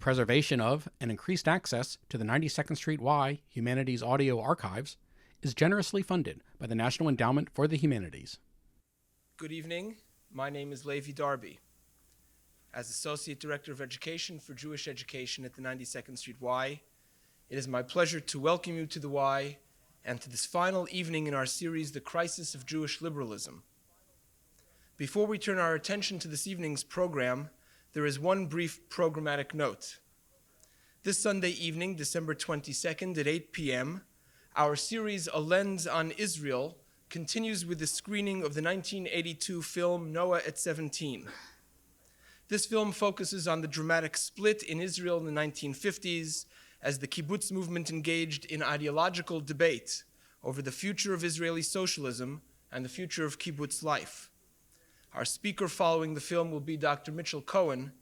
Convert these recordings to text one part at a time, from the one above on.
preservation of and increased access to the 92nd Street Y Humanities Audio Archives is generously funded by the National Endowment for the Humanities. Good evening. My name is Levi Darby. As Associate Director of Education for Jewish Education at the 92nd Street Y, it is my pleasure to welcome you to the Y and to this final evening in our series, The Crisis of Jewish Liberalism. Before we turn our attention to this evening's program, there is one brief programmatic note. This Sunday evening, December 22nd at 8 p.m., our series A Lens on Israel continues with the screening of the 1982 film Noah at 17. This film focuses on the dramatic split in Israel in the 1950s as the kibbutz movement engaged in ideological debate over the future of Israeli socialism and the future of kibbutz life. Our speaker following the film will be Dr. Mitchell Cohen,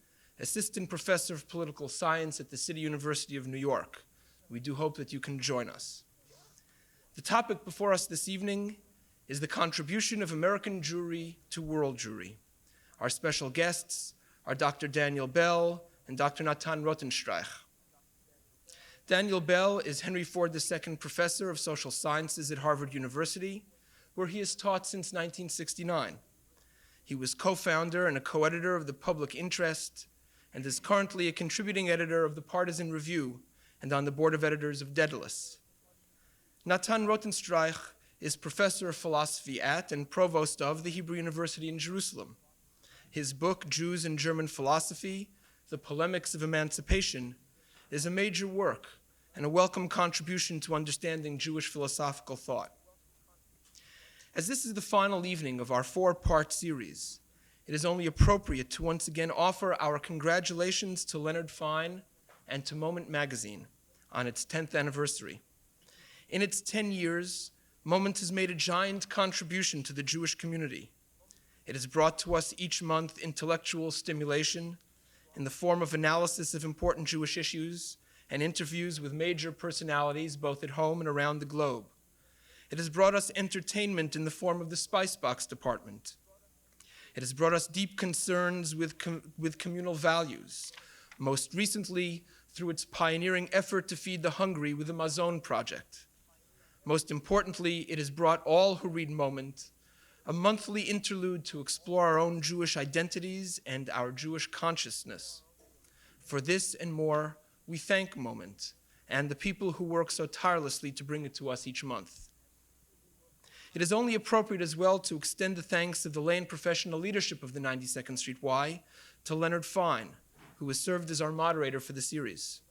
Assistant Professor of Political Science at the City University of New York. We do hope that you can join us. The topic before us this evening is the contribution of American Jewry to world Jewry. Our special guests are Dr. Daniel Bell and Dr. Nathan Rotenstreich. Daniel Bell is Henry Ford II Professor of Social Sciences at Harvard University, where he has taught since 1969. He was co-founder and a co-editor of The Public Interest and is currently a contributing editor of The Partisan Review and on the board of editors of Daedalus. Nathan Rotenstreich is professor of philosophy at and provost of the Hebrew University in Jerusalem. His book, Jews and German Philosophy, The Polemics of Emancipation, is a major work and a welcome contribution to understanding Jewish philosophical thought. As this is the final evening of our four-part series, it is only appropriate to once again offer our congratulations to Leonard Fein and to Moment magazine on its 10th anniversary. In its 10 years, Moment has made a giant contribution to the Jewish community. It has brought to us each month intellectual stimulation in the form of analysis of important Jewish issues and interviews with major personalities both at home and around the globe. It has brought us entertainment in the form of the Spicebox department. It has brought us deep concerns with communal values, most recently through its pioneering effort to feed the hungry with the Mazon Project. Most importantly, it has brought all who read Moment a monthly interlude to explore our own Jewish identities and our Jewish consciousness. For this and more, we thank Moment and the people who work so tirelessly to bring it to us each month. It is only appropriate as well to extend the thanks of the lay and professional leadership of the 92nd Street Y to Leonard Fein, who has served as our moderator for the series.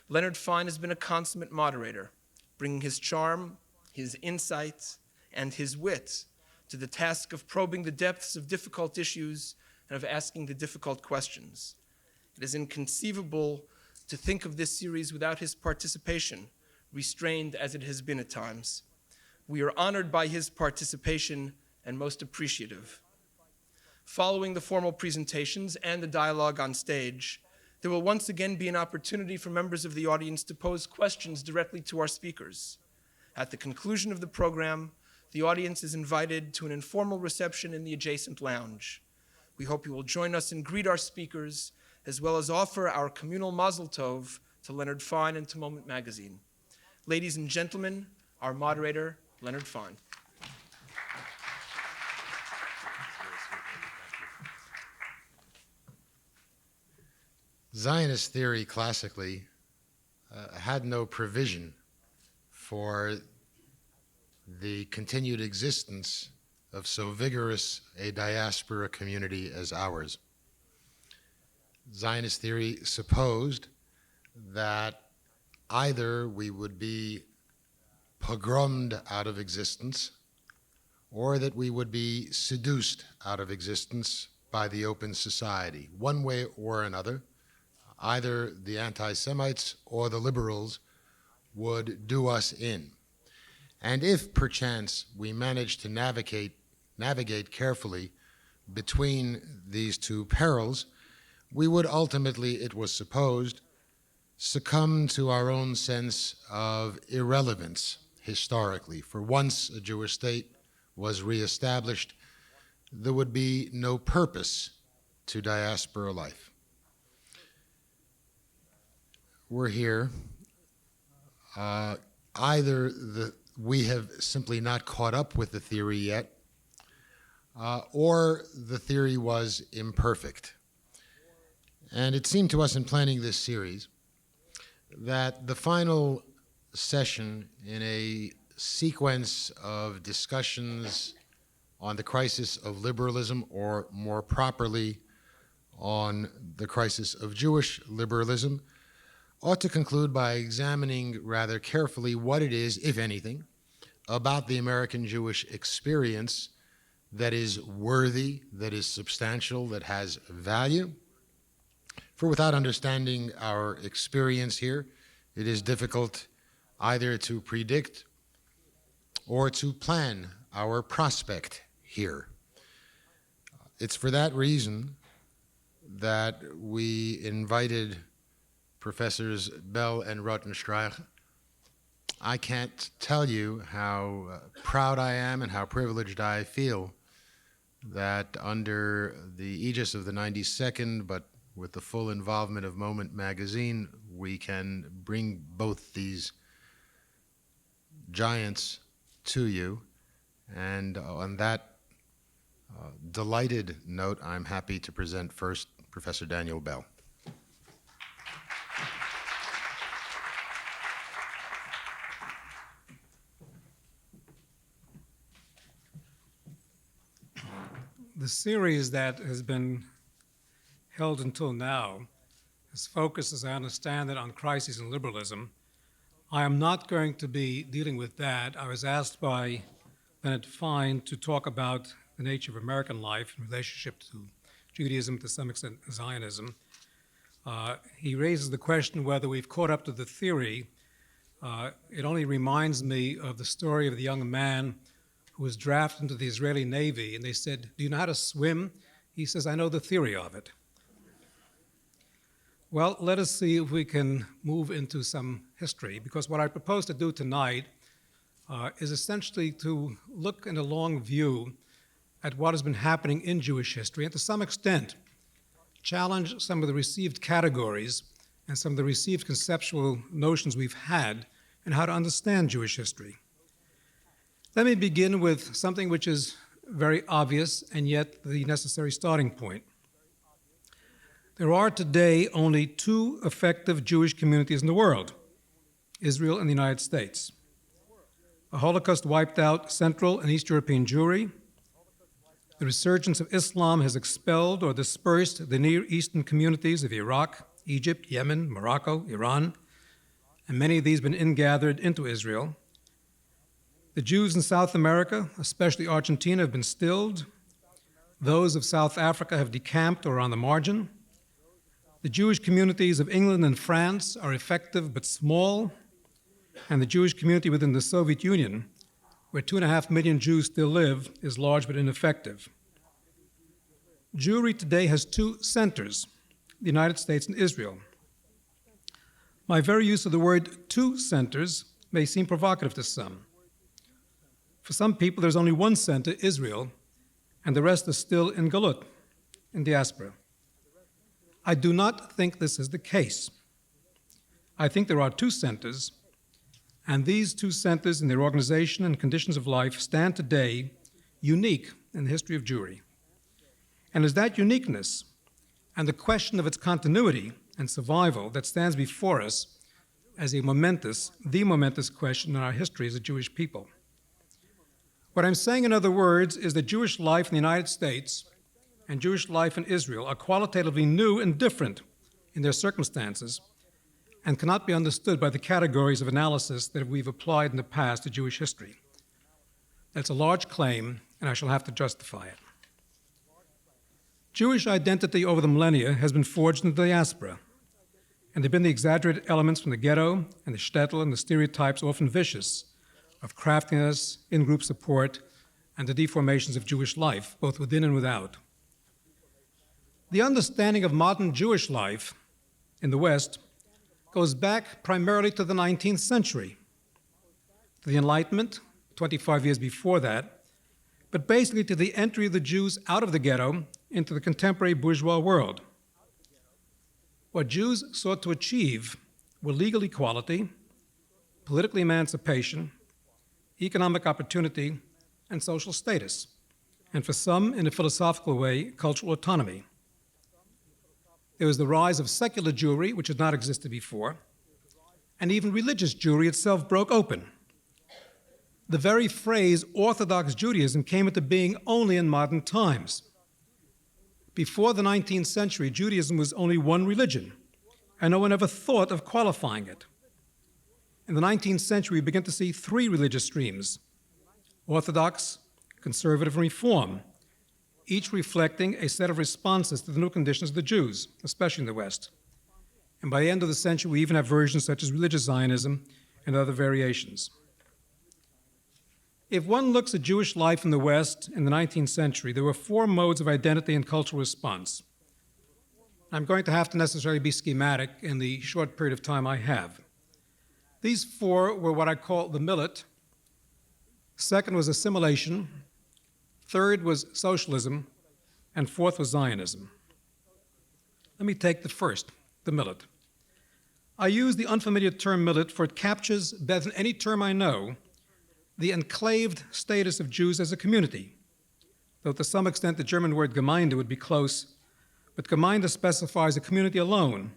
Leonard Fein has been a consummate moderator, bringing his charm, his insight, and his wit to the task of probing the depths of difficult issues and of asking the difficult questions. It is inconceivable to think of this series without his participation, restrained as it has been at times. We are honored by his participation and most appreciative. Following the formal presentations and the dialogue on stage, there will once again be an opportunity for members of the audience to pose questions directly to our speakers. At the conclusion of the program, the audience is invited to an informal reception in the adjacent lounge. We hope you will join us and greet our speakers, as well as offer our communal mazel tov to Leonard Fein and to Moment magazine. Ladies and gentlemen, our moderator, Leonard Fein. Zionist theory classically had no provision for the continued existence of so vigorous a diaspora community as ours. Zionist theory supposed that either we would be pogromed out of existence or that we would be seduced out of existence by the open society. One way or another, either the anti-Semites or the liberals would do us in. And if perchance we managed to navigate carefully between these two perils, we would ultimately, it was supposed, succumb to our own sense of irrelevance historically. For once a Jewish state was reestablished, there would be no purpose to diaspora life. we're here, either we have simply not caught up with the theory yet, or the theory was imperfect. And it seemed to us in planning this series that the final session in a sequence of discussions on the crisis of liberalism, or more properly, on the crisis of Jewish liberalism, ought to conclude by examining rather carefully what it is, if anything, about the American Jewish experience that is worthy, that is substantial, that has value. For without understanding our experience here, it is difficult either to predict or to plan our prospect here. It's for that reason that we invited Professors Bell and Rotenstreich. I can't tell you how proud I am and how privileged I feel that under the aegis of the 92nd, but with the full involvement of Moment magazine, we can bring both these giants to you. And on that delighted note, I'm happy to present first Professor Daniel Bell. The series that has been held until now has focused, as I understand it, on crises in liberalism. I am not going to be dealing with that. I was asked by Leonard Fein to talk about the nature of American life in relationship to Judaism, to some extent Zionism. He raises the question whether we've caught up to the theory. It only reminds me of the story of the young man who was drafted into the Israeli Navy, and they said, "Do you know how to swim?" He says, "I know the theory of it." Well, let us see if we can move into some history, because what I propose to do tonight is essentially to look in a long view at what has been happening in Jewish history, and to some extent challenge some of the received categories and some of the received conceptual notions we've had in how to understand Jewish history. Let me begin with something which is very obvious and yet the necessary starting point. There are today only two effective Jewish communities in the world, Israel and the United States. The Holocaust wiped out Central and East European Jewry. The resurgence of Islam has expelled or dispersed the Near Eastern communities of Iraq, Egypt, Yemen, Morocco, Iran, and many of these have been ingathered into Israel. The Jews in South America, especially Argentina, have been stilled. Those of South Africa have decamped or are on the margin. The Jewish communities of England and France are effective but small, and the Jewish community within the Soviet Union, where 2.5 million Jews still live, is large but ineffective. Jewry today has two centers, the United States and Israel. My very use of the word two centers may seem provocative to some. For some people, there's only one center, Israel, and the rest are still in Galut, in diaspora. I do not think this is the case. I think there are two centers, and these two centers in their organization and conditions of life stand today unique in the history of Jewry. And it's that uniqueness and the question of its continuity and survival that stands before us as the momentous question in our history as a Jewish people. What I'm saying, in other words, is that Jewish life in the United States and Jewish life in Israel are qualitatively new and different in their circumstances and cannot be understood by the categories of analysis that we've applied in the past to Jewish history. That's a large claim, and I shall have to justify it. Jewish identity over the millennia has been forged in the diaspora, and there have been the exaggerated elements from the ghetto and the shtetl and the stereotypes, often vicious, of craftiness, in-group support, and the deformations of Jewish life, both within and without. The understanding of modern Jewish life in the West goes back primarily to the 19th century, to the Enlightenment, 25 years before that, but basically to the entry of the Jews out of the ghetto into the contemporary bourgeois world. What Jews sought to achieve were legal equality, political emancipation, economic opportunity, and social status, and for some, in a philosophical way, cultural autonomy. There was the rise of secular Jewry, which had not existed before, and even religious Jewry itself broke open. The very phrase Orthodox Judaism came into being only in modern times. Before the 19th century, Judaism was only one religion, and no one ever thought of qualifying it. In the 19th century, we begin to see three religious streams: Orthodox, Conservative, and Reform, each reflecting a set of responses to the new conditions of the Jews, especially in the West. And by the end of the century, we even have versions such as religious Zionism and other variations. If one looks at Jewish life in the West in the 19th century, there were four modes of identity and cultural response. I'm going to have to necessarily be schematic in the short period of time I have. These four were what I call the millet. Second was assimilation. Third was socialism. And fourth was Zionism. Let me take the first, the millet. I use the unfamiliar term millet for it captures, better than any term I know, the enclaved status of Jews as a community, though to some extent the German word Gemeinde would be close, but Gemeinde specifies a community alone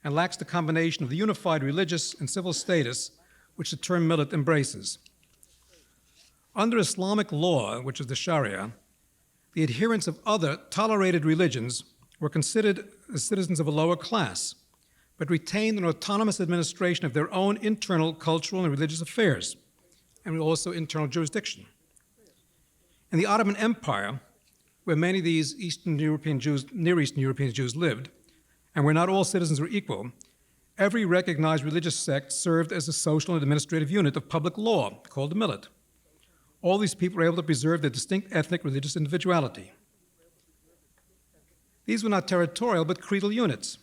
and lacks the combination of the unified religious and civil status which the term millet embraces. Under Islamic law, which is the Sharia, the adherents of other tolerated religions were considered as citizens of a lower class, but retained an autonomous administration of their own internal cultural and religious affairs, and also internal jurisdiction. In the Ottoman Empire, where many of these Eastern European Jews, Near Eastern European Jews lived, and where not all citizens were equal, every recognized religious sect served as a social and administrative unit of public law called the millet. All these people were able to preserve their distinct ethnic religious individuality. These were not territorial, but creedal units.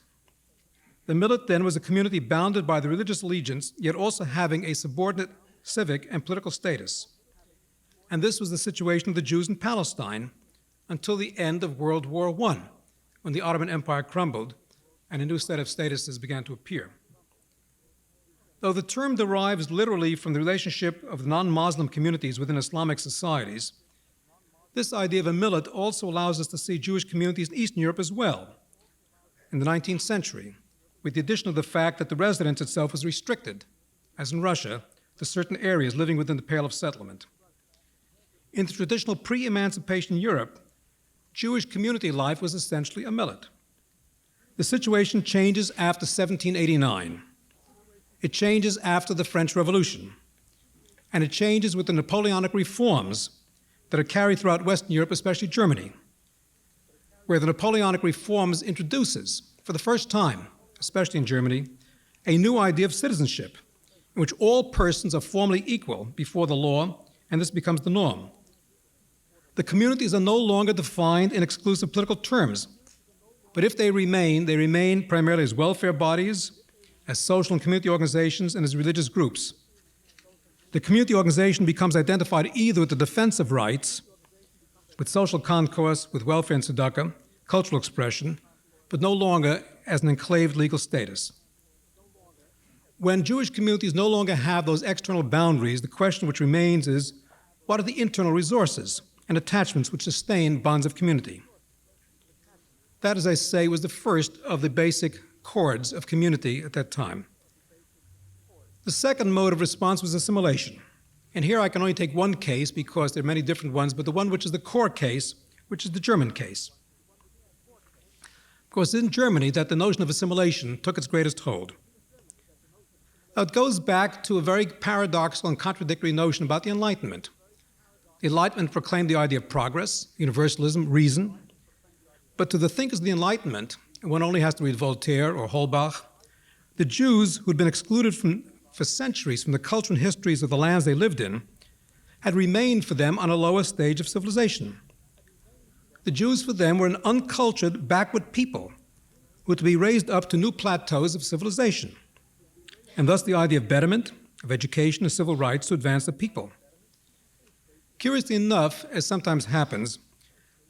The millet then was a community bounded by the religious allegiance, yet also having a subordinate civic and political status. And this was the situation of the Jews in Palestine until the end of World War I, when the Ottoman Empire crumbled and a new set of statuses began to appear. Though the term derives literally from the relationship of the non-Muslim communities within Islamic societies, this idea of a millet also allows us to see Jewish communities in Eastern Europe as well. In the 19th century, with the addition of the fact that the residence itself was restricted, as in Russia, to certain areas living within the Pale of Settlement. In the traditional pre-emancipation Europe, Jewish community life was essentially a millet. The situation changes after 1789. It changes after the French Revolution. And it changes with the Napoleonic reforms that are carried throughout Western Europe, especially Germany, where the Napoleonic reforms introduces, for the first time, especially in Germany, a new idea of citizenship, in which all persons are formally equal before the law, and this becomes the norm. The communities are no longer defined in exclusive political terms, but if they remain primarily as welfare bodies, as social and community organizations, and as religious groups. The community organization becomes identified either with the defense of rights, with social concourse, with welfare and tzedakah, cultural expression, but no longer as an enclaved legal status. When Jewish communities no longer have those external boundaries, the question which remains is, what are the internal resources and attachments which sustain bonds of community? That, as I say, was the first of the basic chords of community at that time. The second mode of response was assimilation. And here I can only take one case because there are many different ones, but the one which is the core case, which is the German case. Of course, in Germany that the notion of assimilation took its greatest hold. Now, it goes back to a very paradoxical and contradictory notion about the Enlightenment. The Enlightenment proclaimed the idea of progress, universalism, reason. But to the thinkers of the Enlightenment, and one only has to read Voltaire or Holbach, the Jews who had been excluded for centuries from the culture and histories of the lands they lived in had remained for them on a lower stage of civilization. The Jews for them were an uncultured, backward people who were to be raised up to new plateaus of civilization, and thus the idea of betterment, of education, and civil rights to advance the people. Curiously enough, as sometimes happens,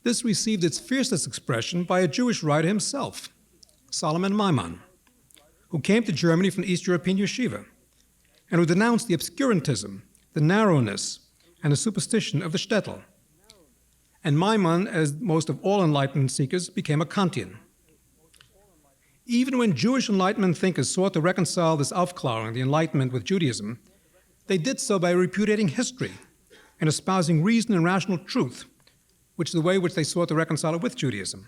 this received its fiercest expression by a Jewish writer himself, Solomon Maimon, who came to Germany from East European yeshiva, and who denounced the obscurantism, the narrowness, and the superstition of the shtetl. And Maimon, as most of all Enlightenment seekers, became a Kantian. Even when Jewish Enlightenment thinkers sought to reconcile this Aufklärung, the Enlightenment, with Judaism, they did so by repudiating history and espousing reason and rational truth, which is the way in which they sought to reconcile it with Judaism.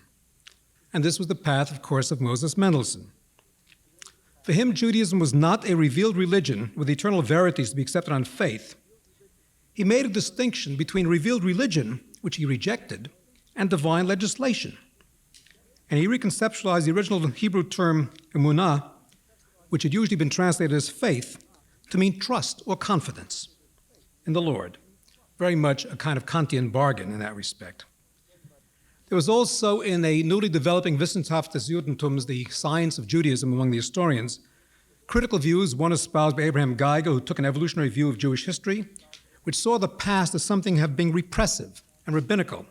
And this was the path, of course, of Moses Mendelssohn. For him, Judaism was not a revealed religion with eternal verities to be accepted on faith. He made a distinction between revealed religion, which he rejected, and divine legislation. And he reconceptualized the original Hebrew term emunah, which had usually been translated as faith, to mean trust or confidence in the Lord. Very much a kind of Kantian bargain in that respect. There was also in a newly developing Wissenschaft des Judentums, the science of Judaism among the historians, critical views, one espoused by Abraham Geiger, who took an evolutionary view of Jewish history, which saw the past as something having been repressive and rabbinical,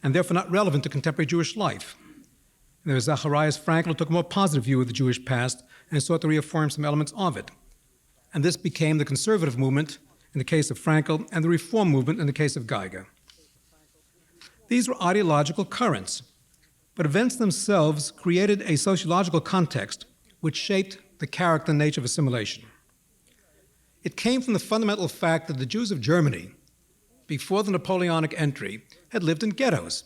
and therefore not relevant to contemporary Jewish life. And there was Zacharias Frankel, who took a more positive view of the Jewish past and sought to reaffirm some elements of it. And this became the conservative movement in the case of Frankel and the reform movement in the case of Geiger. These were ideological currents, but events themselves created a sociological context which shaped the character and nature of assimilation. It came from the fundamental fact that the Jews of Germany, before the Napoleonic entry, had lived in ghettos,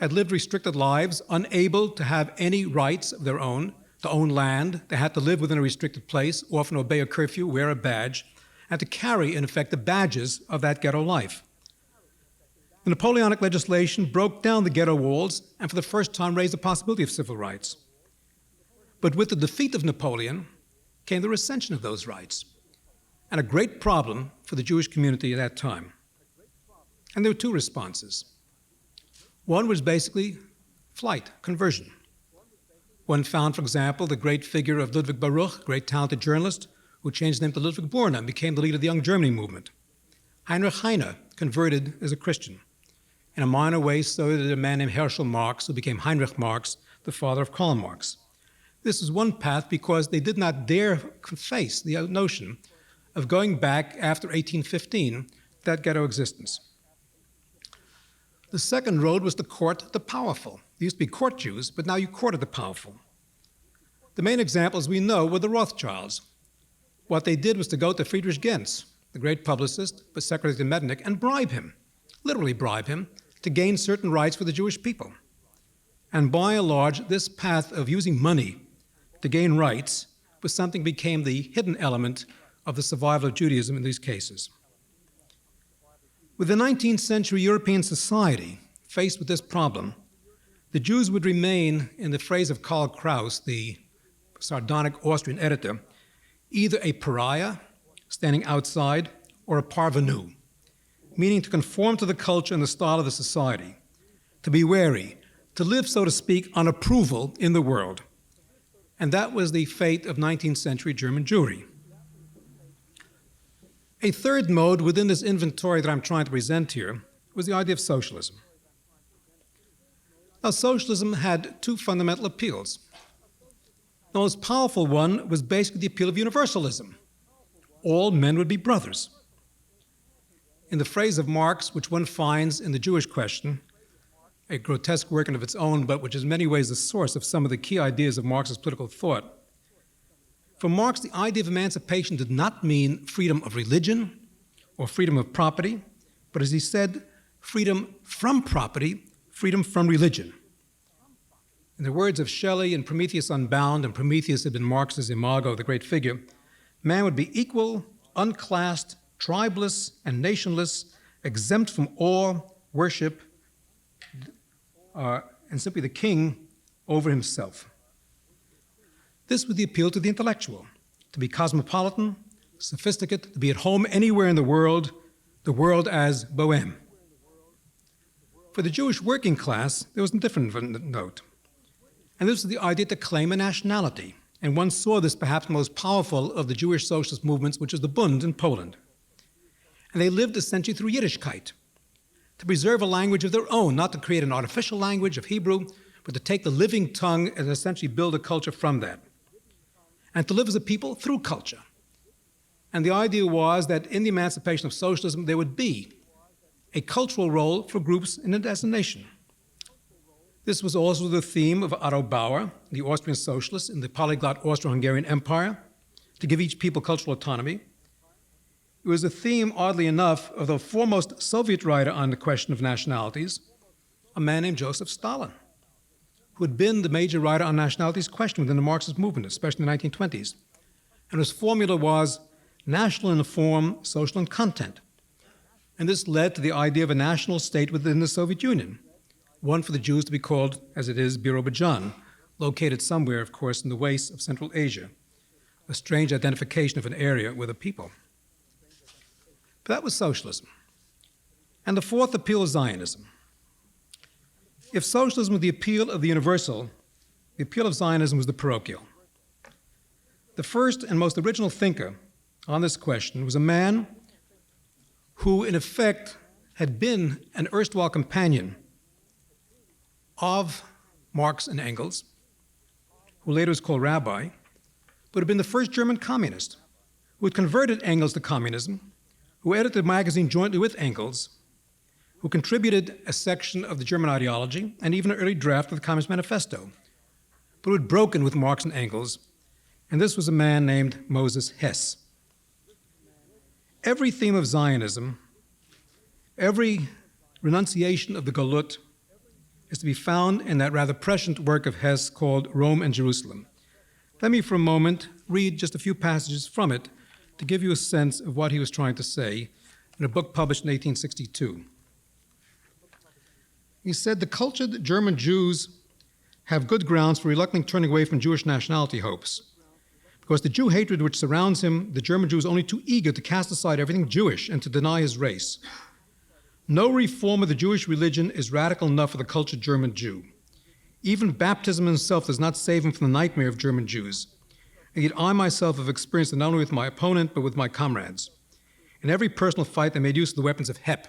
had lived restricted lives, unable to have any rights of their own, to own land. They had to live within a restricted place, often obey a curfew, wear a badge, and to carry, in effect, the badges of that ghetto life. The Napoleonic legislation broke down the ghetto walls and for the first time raised the possibility of civil rights. But with the defeat of Napoleon came the recension of those rights, and a great problem for the Jewish community at that time. And there were two responses. One was basically flight, conversion. One found, for example, the great figure of Ludwig Baruch, great talented journalist, who changed his name to Ludwig Borna and became the leader of the Young Germany movement. Heinrich Heine converted as a Christian. In a minor way, so did a man named Herschel Marx, who became Heinrich Marx, the father of Karl Marx. This is one path because they did not dare face the notion of going back after 1815, that ghetto existence. The second road was to court the powerful. There used to be court Jews, but now you courted the powerful. The main examples we know were the Rothschilds. What they did was to go to Friedrich Gentz, the great publicist, but secretary to Metternich, and bribe him, literally bribe him, to gain certain rights for the Jewish people. And by and large, this path of using money to gain rights was something that became the hidden element of the survival of Judaism in these cases. With the 19th century European society faced with this problem, the Jews would remain, in the phrase of Karl Kraus, the sardonic Austrian editor, either a pariah, standing outside, or a parvenu, meaning to conform to the culture and the style of the society, to be wary, to live, so to speak, on approval in the world. And that was the fate of 19th century German Jewry. A third mode within this inventory that I'm trying to present here was the idea of socialism. Now, socialism had two fundamental appeals. The most powerful one was basically the appeal of universalism. All men would be brothers. In the phrase of Marx, which one finds in The Jewish Question, a grotesque work of its own, but which is in many ways the source of some of the key ideas of Marx's political thought. For Marx, the idea of emancipation did not mean freedom of religion or freedom of property, but as he said, freedom from property, freedom from religion. In the words of Shelley in Prometheus Unbound, and Prometheus had been Marx's imago, the great figure, man would be equal, unclassed, tribeless, and nationless, exempt from awe, worship, and simply the king over himself. This was the appeal to the intellectual, to be cosmopolitan, sophisticate, to be at home anywhere in the world as bohème. For the Jewish working class, there was a different note. And this was the idea to claim a nationality. And one saw this perhaps the most powerful of the Jewish socialist movements, which is the Bund in Poland. And they lived essentially through Yiddishkeit, to preserve a language of their own, not to create an artificial language of Hebrew, but to take the living tongue and essentially build a culture from that. and to live as a people through culture. And the idea was that in the emancipation of socialism, there would be a cultural role for groups in it as a nation. This was also the theme of Otto Bauer, the Austrian socialist in the polyglot Austro-Hungarian Empire, to give each people cultural autonomy. It was a theme, oddly enough, of the foremost Soviet writer on the question of nationalities, a man named Joseph Stalin, who had been the major writer on nationalities question within the Marxist movement, especially in the 1920s. And his formula was national in form, social in content. And this led to the idea of a national state within the Soviet Union, one for the Jews to be called, as it is, Birobidzhan, located somewhere, of course, in the wastes of Central Asia, a strange identification of an area with a people. But that was socialism. And the fourth appeal is Zionism. If socialism was the appeal of the universal, the appeal of Zionism was the parochial. The first and most original thinker on this question was a man who, in effect, had been an erstwhile companion of Marx and Engels, who later was called Rabbi, but had been the first German communist who had converted Engels to communism, who edited a magazine jointly with Engels, who contributed a section of the German ideology and even an early draft of the Communist Manifesto, but who had broken with Marx and Engels, and this was a man named Moses Hess. Every theme of Zionism, every renunciation of the Galut, is to be found in that rather prescient work of Hess called Rome and Jerusalem. Let me for a moment read just a few passages from it to give you a sense of what he was trying to say in a book published in 1862. He said, "The cultured German Jews have good grounds for reluctantly turning away from Jewish nationality hopes. Because the Jew hatred which surrounds him, the German Jew is only too eager to cast aside everything Jewish and to deny his race. No reform of the Jewish religion is radical enough for the cultured German Jew. Even baptism himself does not save him from the nightmare of German Jews. And yet I myself have experienced it not only with my opponent, but with my comrades. In every personal fight, they made use of the weapons of Hep.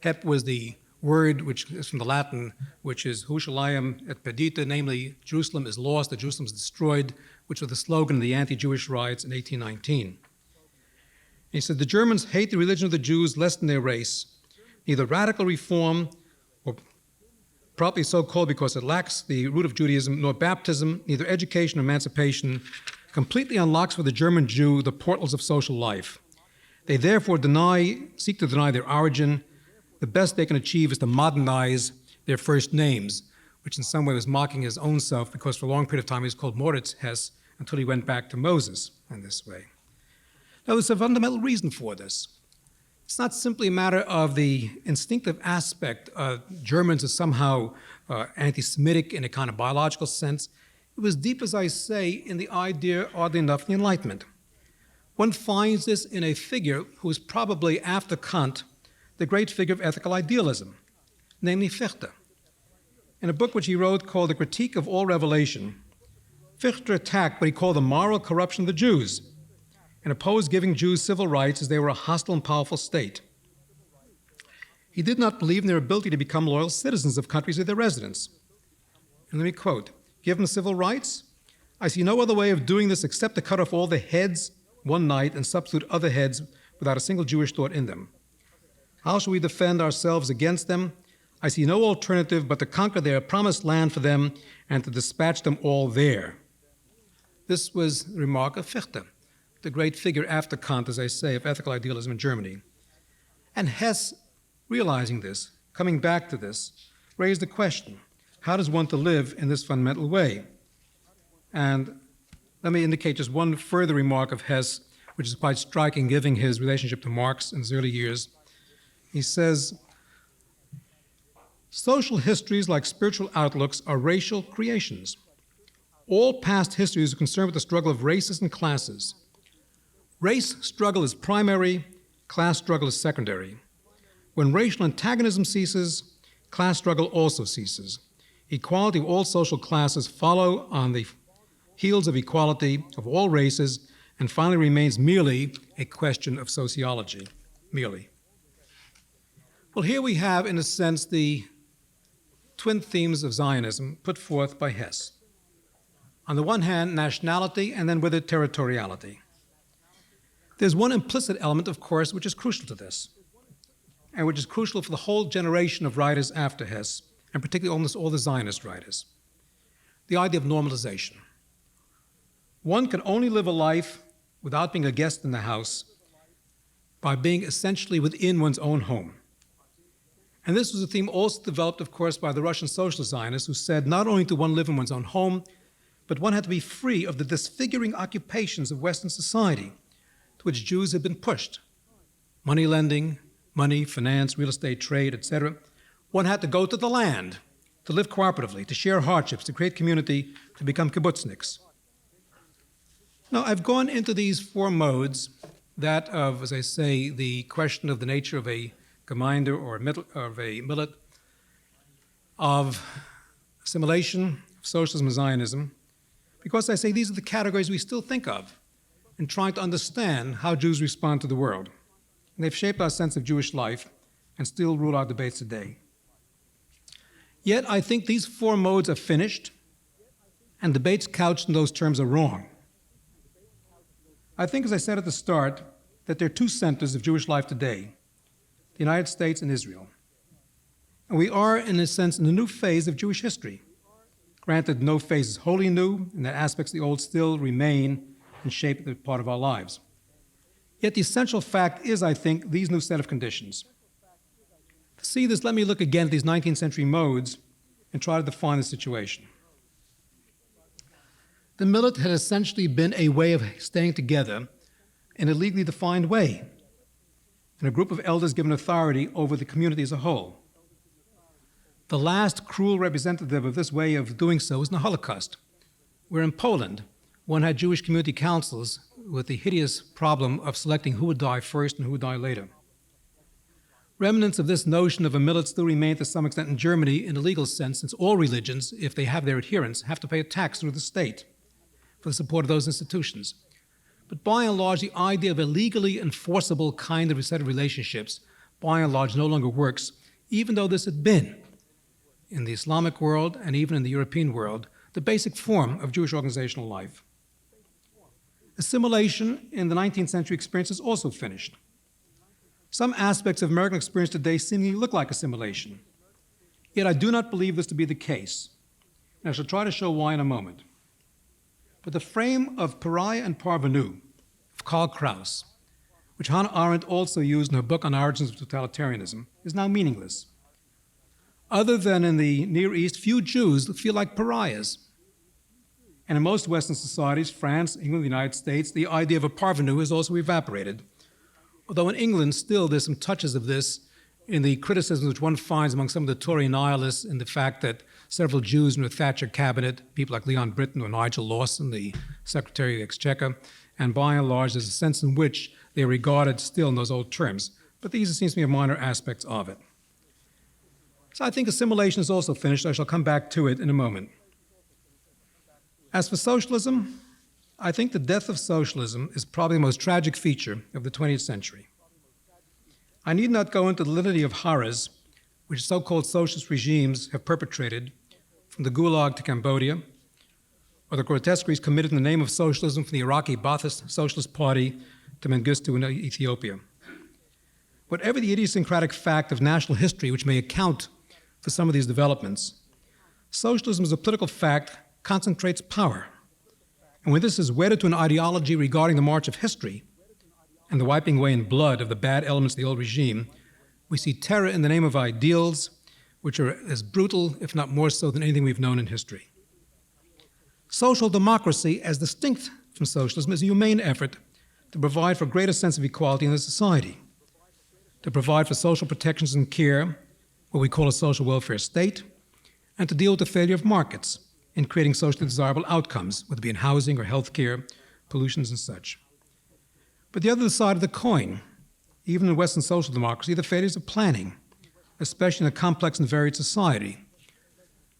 Hep was the word which is from the Latin, which is Jerusalem et perdita, namely, Jerusalem is lost, that Jerusalem is destroyed, which was the slogan of the anti-Jewish riots in 1819. He said, the Germans hate the religion of the Jews less than their race. Neither radical reform, or properly so called because it lacks the root of Judaism, nor baptism, neither education or emancipation, completely unlocks for the German Jew the portals of social life. They therefore seek to deny their origin. The best they can achieve is to modernize their first names, which in some way was mocking his own self because for a long period of time he was called Moritz Hess until he went back to Moses in this way. Now, there's a fundamental reason for this. It's not simply a matter of the instinctive aspect of Germans as somehow anti-Semitic in a kind of biological sense. It was deep, as I say, in the idea, oddly enough, of the Enlightenment. One finds this in a figure who is probably, after Kant, the great figure of ethical idealism, namely Fichte. In a book which he wrote called The Critique of All Revelation, Fichte attacked what he called the moral corruption of the Jews and opposed giving Jews civil rights as they were a hostile and powerful state. He did not believe in their ability to become loyal citizens of countries of their residence. And let me quote, "Give them civil rights? I see no other way of doing this except to cut off all the heads one night and substitute other heads without a single Jewish thought in them. How shall we defend ourselves against them? I see no alternative but to conquer their promised land for them and to dispatch them all there." This was the remark of Fichte, the great figure after Kant, as I say, of ethical idealism in Germany. And Hess, realizing this, coming back to this, raised the question, how does one to live in this fundamental way? And let me indicate just one further remark of Hess, which is quite striking, given his relationship to Marx in his early years. He says, social histories, like spiritual outlooks, are racial creations. All past histories are concerned with the struggle of races and classes. Race struggle is primary, class struggle is secondary. When racial antagonism ceases, class struggle also ceases. Equality of all social classes follow on the heels of equality of all races and finally remains merely a question of sociology, merely. Well, here we have, in a sense, the twin themes of Zionism put forth by Hess. On the one hand, nationality, and then with it, territoriality. There's one implicit element, of course, which is crucial to this, and which is crucial for the whole generation of writers after Hess, and particularly almost all the Zionist writers: the idea of normalization. One can only live a life without being a guest in the house by being essentially within one's own home. And this was a theme also developed, of course, by the Russian socialist Zionists, who said not only do one live in one's own home, but one had to be free of the disfiguring occupations of Western society to which Jews had been pushed: money lending, money, finance, real estate, trade, etc. One had to go to the land, to live cooperatively, to share hardships, to create community, to become kibbutzniks. Now, I've gone into these four modes, that of, as I say, the question of the nature of a Gemeinde or of a millet, of assimilation, of socialism and Zionism, because I say these are the categories we still think of in trying to understand how Jews respond to the world. And they've shaped our sense of Jewish life and still rule our debates today. Yet I think these four modes are finished, and debates couched in those terms are wrong. I think, as I said at the start, that there are two centers of Jewish life today: the United States and Israel. And we are, in a sense, in a new phase of Jewish history. Granted, no phase is wholly new, and that aspects of the old still remain and shape the part of our lives. Yet the essential fact is, I think, these new set of conditions. To see this, let me look again at these 19th century modes and try to define the situation. The millet had essentially been a way of staying together in a legally defined way, and a group of elders given authority over the community as a whole. The last cruel representative of this way of doing so was in the Holocaust, where in Poland, one had Jewish community councils with the hideous problem of selecting who would die first and who would die later. Remnants of this notion of a millet still remain to some extent in Germany in a legal sense, since all religions, if they have their adherents, have to pay a tax through the state for the support of those institutions. But by and large, the idea of a legally enforceable kind of a set of relationships, by and large, no longer works, even though this had been, in the Islamic world and even in the European world, the basic form of Jewish organizational life. Assimilation in the 19th century experience is also finished. Some aspects of American experience today seemingly look like assimilation. Yet I do not believe this to be the case, and I shall try to show why in a moment. But the frame of pariah and parvenu of Karl Kraus, which Hannah Arendt also used in her book on origins of totalitarianism, is now meaningless. Other than in the Near East, few Jews feel like pariahs. And in most Western societies, France, England, the United States, the idea of a parvenu has also evaporated. Although in England, still there's some touches of this in the criticisms which one finds among some of the Tory nihilists in the fact that several Jews in the Thatcher cabinet, people like Leon Britton or Nigel Lawson, the Secretary of the Exchequer, and by and large there's a sense in which they are regarded still in those old terms. But these seem to be minor aspects of it. So I think assimilation is also finished. I shall come back to it in a moment. As for socialism, I think the death of socialism is probably the most tragic feature of the 20th century. I need not go into the litany of horrors which so-called socialist regimes have perpetrated, from the Gulag to Cambodia, or the grotesqueries committed in the name of socialism from the Iraqi Ba'athist Socialist Party to Mengistu in Ethiopia. Whatever the idiosyncratic fact of national history which may account for some of these developments, socialism as a political fact concentrates power. And when this is wedded to an ideology regarding the march of history and the wiping away in blood of the bad elements of the old regime, we see terror in the name of ideals which are as brutal, if not more so, than anything we've known in history. Social democracy, as distinct from socialism, is a humane effort to provide for a greater sense of equality in the society, to provide for social protections and care, what we call a social welfare state, and to deal with the failure of markets in creating socially desirable outcomes, whether it be in housing or health care, pollutions and such. But the other side of the coin, even in Western social democracy, the failures of planning, especially in a complex and varied society,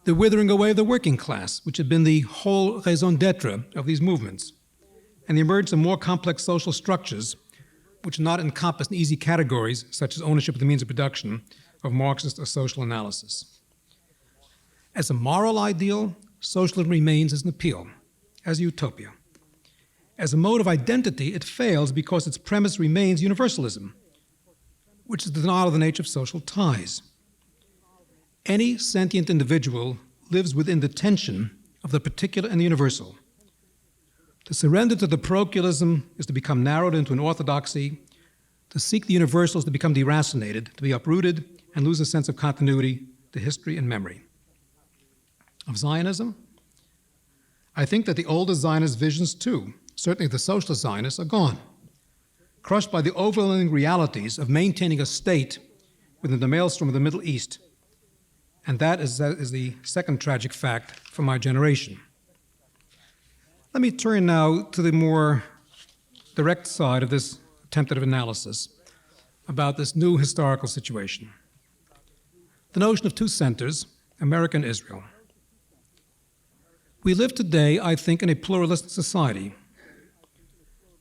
the withering away of the working class, which had been the whole raison d'etre of these movements, and the emergence of more complex social structures, which are not encompassed in easy categories, such as ownership of the means of production, of Marxist or social analysis. As a moral ideal, socialism remains as an appeal. as a utopia. As a mode of identity, it fails because its premise remains universalism, which is the denial of the nature of social ties. Any sentient individual lives within the tension of the particular and the universal. To surrender to the parochialism is to become narrowed into an orthodoxy. To seek the universal is to become deracinated, to be uprooted and lose a sense of continuity to history and memory. Of Zionism, I think that the older Zionist visions too, certainly the socialist Zionists, are gone, crushed by the overwhelming realities of maintaining a state within the maelstrom of the Middle East. And that is the second tragic fact for my generation. Let me turn now to the more direct side of this attempted analysis about this new historical situation. The notion of two centers, America and Israel. We live today, I think, in a pluralistic society.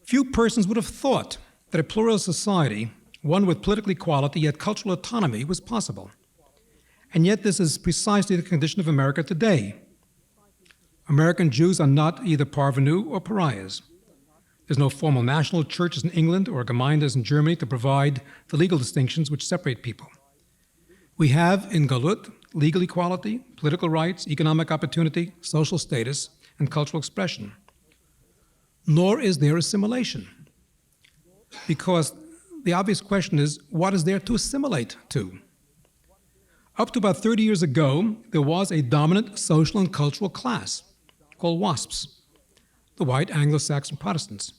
Few persons would have thought that a pluralist society, one with political equality yet cultural autonomy, was possible. And yet this is precisely the condition of America today. American Jews are not either parvenu or pariahs. There's no formal national churches in England or gemeindes in Germany to provide the legal distinctions which separate people. We have in Galut legal equality, political rights, economic opportunity, social status, and cultural expression. Nor is there assimilation. Because the obvious question is, what is there to assimilate to? Up to about 30 years ago, there was a dominant social and cultural class called WASPs, the white Anglo-Saxon Protestants.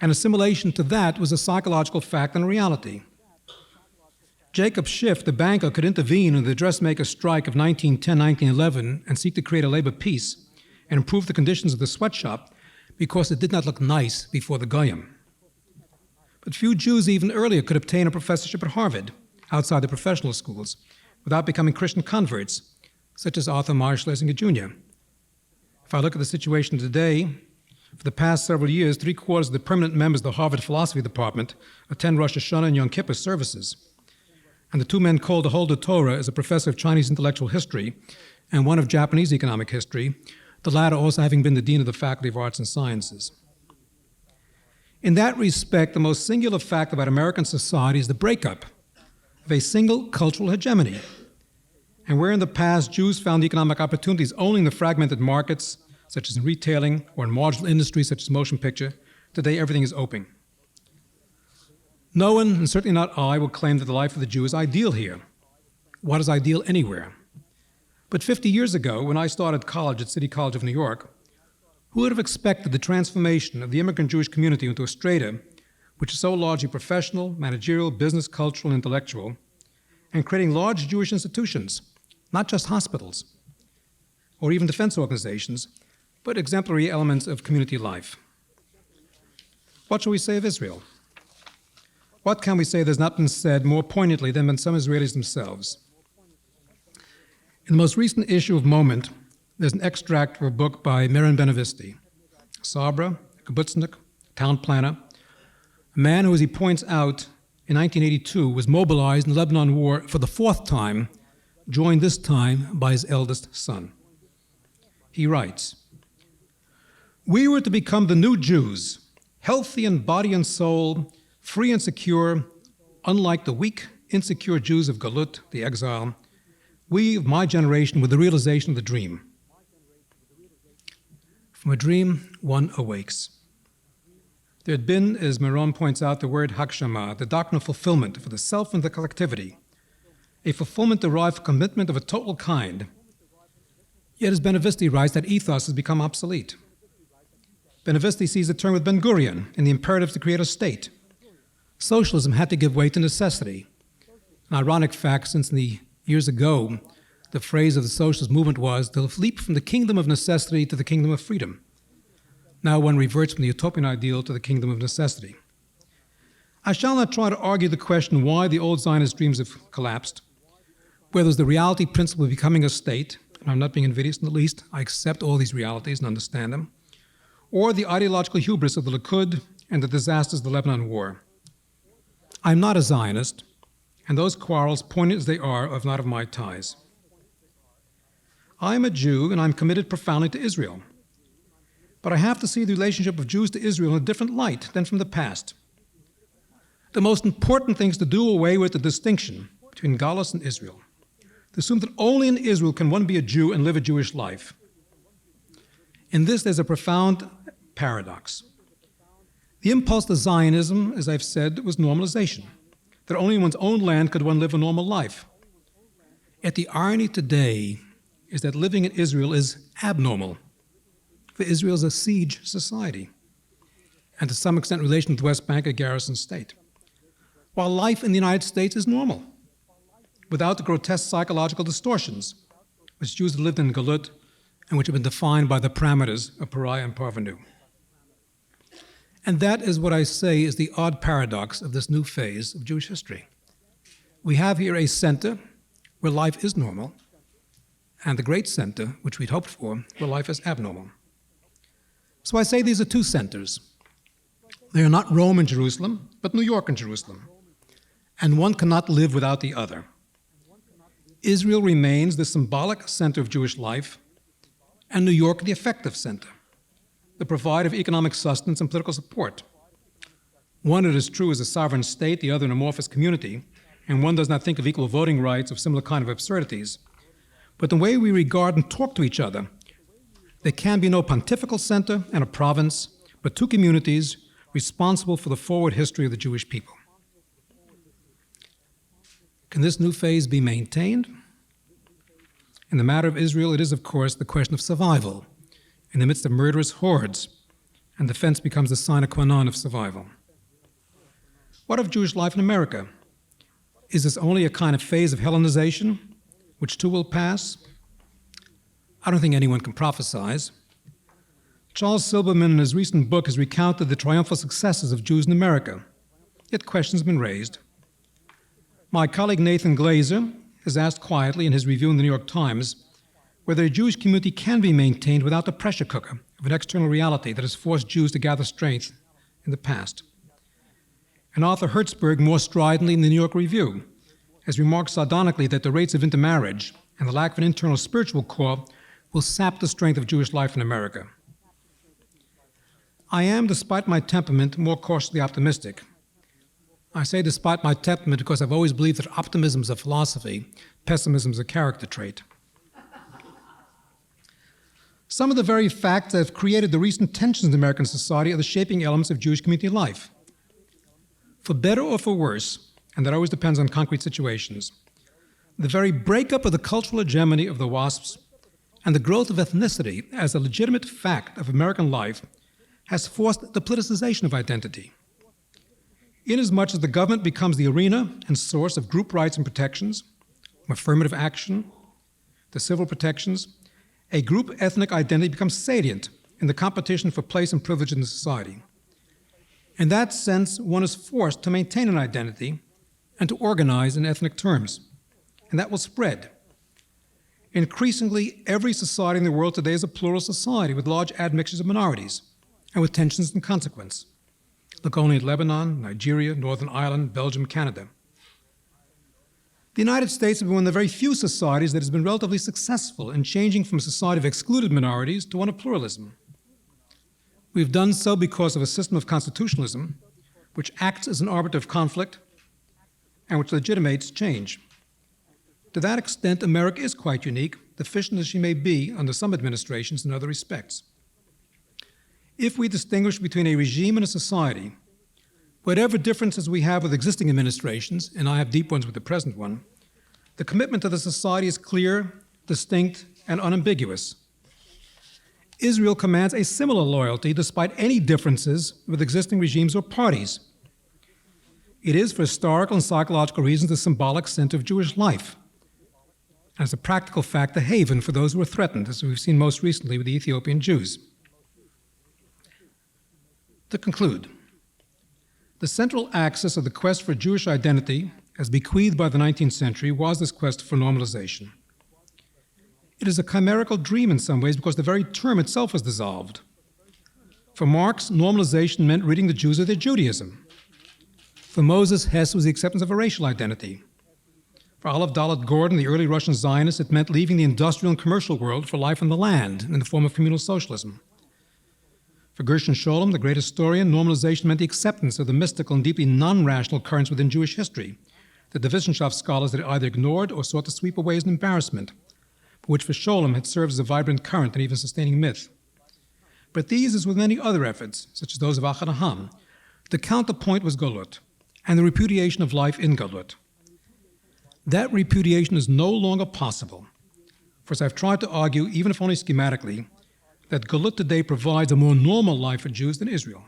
And assimilation to that was a psychological fact and a reality. Jacob Schiff, the banker, could intervene in the dressmaker strike of 1910-1911 and seek to create a labor peace and improve the conditions of the sweatshop because it did not look nice before the Goyim. But few Jews even earlier could obtain a professorship at Harvard, outside the professional schools, without becoming Christian converts, such as Arthur Meyer Schlesinger Jr. If I look at the situation today, for the past several years, 3/4 of the permanent members of the Harvard Philosophy Department attend Rosh Hashanah and Yom Kippur services. And the two men called to hold the Torah is a professor of Chinese intellectual history and one of Japanese economic history, the latter also having been the dean of the Faculty of Arts and Sciences. In that respect, the most singular fact about American society is the breakup of a single cultural hegemony. And where in the past Jews found economic opportunities only in the fragmented markets, such as in retailing or in marginal industries such as motion picture, today everything is open. No one, and certainly not I, will claim that the life of the Jew is ideal here. What is ideal anywhere? But 50 years ago, when I started college at City College of New York, who would have expected the transformation of the immigrant Jewish community into a strata which is so largely professional, managerial, business, cultural, and intellectual, and creating large Jewish institutions, not just hospitals or even defense organizations, but exemplary elements of community life. What shall we say of Israel? What can we say that has not been said more poignantly than by some Israelis themselves? In the most recent issue of Moment, there's an extract from a book by Meren Benevisti, Sabra, a kibbutznik, town planner, a man who, as he points out, in 1982 was mobilized in the Lebanon War for the 4th time, joined this time by his eldest son. He writes, "We were to become the new Jews, healthy in body and soul, free and secure, unlike the weak, insecure Jews of Galut, the exile. We of my generation were the realization of the dream. From a dream, one awakes." There had been, as Meron points out, the word Hakshama, the doctrine of fulfillment for the self and the collectivity, a fulfillment derived from commitment of a total kind. Yet, as Benevisti writes, that ethos has become obsolete. Benevisti sees the term with Ben-Gurion in the imperative to create a state. Socialism had to give way to necessity. An ironic fact, since in the years ago, the phrase of the socialist movement was to leap from the kingdom of necessity to the kingdom of freedom. Now one reverts from the utopian ideal to the kingdom of necessity. I shall not try to argue the question why the old Zionist dreams have collapsed, whether it's the reality principle of becoming a state, and I'm not being invidious in the least, I accept all these realities and understand them, or the ideological hubris of the Likud and the disasters of the Lebanon War. I'm not a Zionist, and those quarrels, poignant as they are not of my ties. I am a Jew, and I'm committed profoundly to Israel. but I have to see the relationship of Jews to Israel in a different light than from the past. The most important thing is to do away with the distinction between Galus and Israel, to assume that only in Israel can one be a Jew and live a Jewish life. In this, there's a profound paradox. The impulse to Zionism, as I've said, was normalization, that only in one's own land could one live a normal life. Yet the irony today is that living in Israel is abnormal, for Israel is a siege society, and to some extent in relation to the West Bank, a garrison state, while life in the United States is normal, without the grotesque psychological distortions which Jews have lived in Galut and which have been defined by the parameters of pariah and parvenu. And that is what I say is the odd paradox of this new phase of Jewish history. We have here a center where life is normal, and the great center, which we'd hoped for, where life is abnormal. So I say these are two centers. They are not Rome and Jerusalem, but New York and Jerusalem. And one cannot live without the other. Israel remains the symbolic center of Jewish life, and New York the effective center, the provider of economic sustenance and political support. One, it is true, is a sovereign state, the other an amorphous community, and one does not think of equal voting rights or similar kind of absurdities. But the way we regard and talk to each other, there can be no pontifical center and a province, but two communities responsible for the forward history of the Jewish people. Can this new phase be maintained? In the matter of Israel, it is, of course, the question of survival in the midst of murderous hordes, and defense becomes the sine qua non of survival. What of Jewish life in America? Is this only a kind of phase of Hellenization, which too will pass? I don't think anyone can prophesize. Charles Silberman, in his recent book, has recounted the triumphal successes of Jews in America, yet questions have been raised. My colleague Nathan Glazer has asked quietly in his review in the New York Times whether a Jewish community can be maintained without the pressure cooker of an external reality that has forced Jews to gather strength in the past. And Arthur Hertzberg, more stridently in the New York Review, has remarked sardonically that the rates of intermarriage and the lack of an internal spiritual core will sap the strength of Jewish life in America. I am, despite my temperament, more cautiously optimistic. I say despite my temperament because I've always believed that optimism is a philosophy, pessimism is a character trait. Some of the very facts that have created the recent tensions in American society are the shaping elements of Jewish community life. For better or for worse, and that always depends on concrete situations, the very breakup of the cultural hegemony of the WASPs and the growth of ethnicity as a legitimate fact of American life has forced the politicization of identity. Inasmuch as the government becomes the arena and source of group rights and protections, from affirmative action to civil protections, a group ethnic identity becomes salient in the competition for place and privilege in the society. In that sense, one is forced to maintain an identity and to organize in ethnic terms, and that will spread. Increasingly, every society in the world today is a plural society with large admixtures of minorities and with tensions in consequence. Look only at Lebanon, Nigeria, Northern Ireland, Belgium, Canada. The United States has been one of the very few societies that has been relatively successful in changing from a society of excluded minorities to one of pluralism. We've done so because of a system of constitutionalism which acts as an arbiter of conflict and which legitimates change. To that extent, America is quite unique, deficient as she may be under some administrations in other respects. If we distinguish between a regime and a society, whatever differences we have with existing administrations, and I have deep ones with the present one, the commitment to the society is clear, distinct, and unambiguous. Israel commands a similar loyalty despite any differences with existing regimes or parties. It is, for historical and psychological reasons, the symbolic center of Jewish life. And as a practical fact, the haven for those who are threatened, as we've seen most recently with the Ethiopian Jews. To conclude, the central axis of the quest for Jewish identity, as bequeathed by the 19th century, was this quest for normalization. It is a chimerical dream in some ways because the very term itself was dissolved. For Marx, normalization meant ridding the Jews of their Judaism. For Moses, Hess was the acceptance of a racial identity. For Olive Dalet Gordon, the early Russian Zionists, it meant leaving the industrial and commercial world for life on the land in the form of communal socialism. For Gershon Scholem, the great historian, normalization meant the acceptance of the mystical and deeply non-rational currents within Jewish history, the Wissenschaft scholars that either ignored or sought to sweep away as an embarrassment, but which for Scholem had served as a vibrant current and even sustaining myth. But these, as with many other efforts, such as those of Achanaham, the counterpoint was Galut, and the repudiation of life in Galut. That repudiation is no longer possible, for as I've tried to argue, even if only schematically, that Galut today provides a more normal life for Jews than Israel.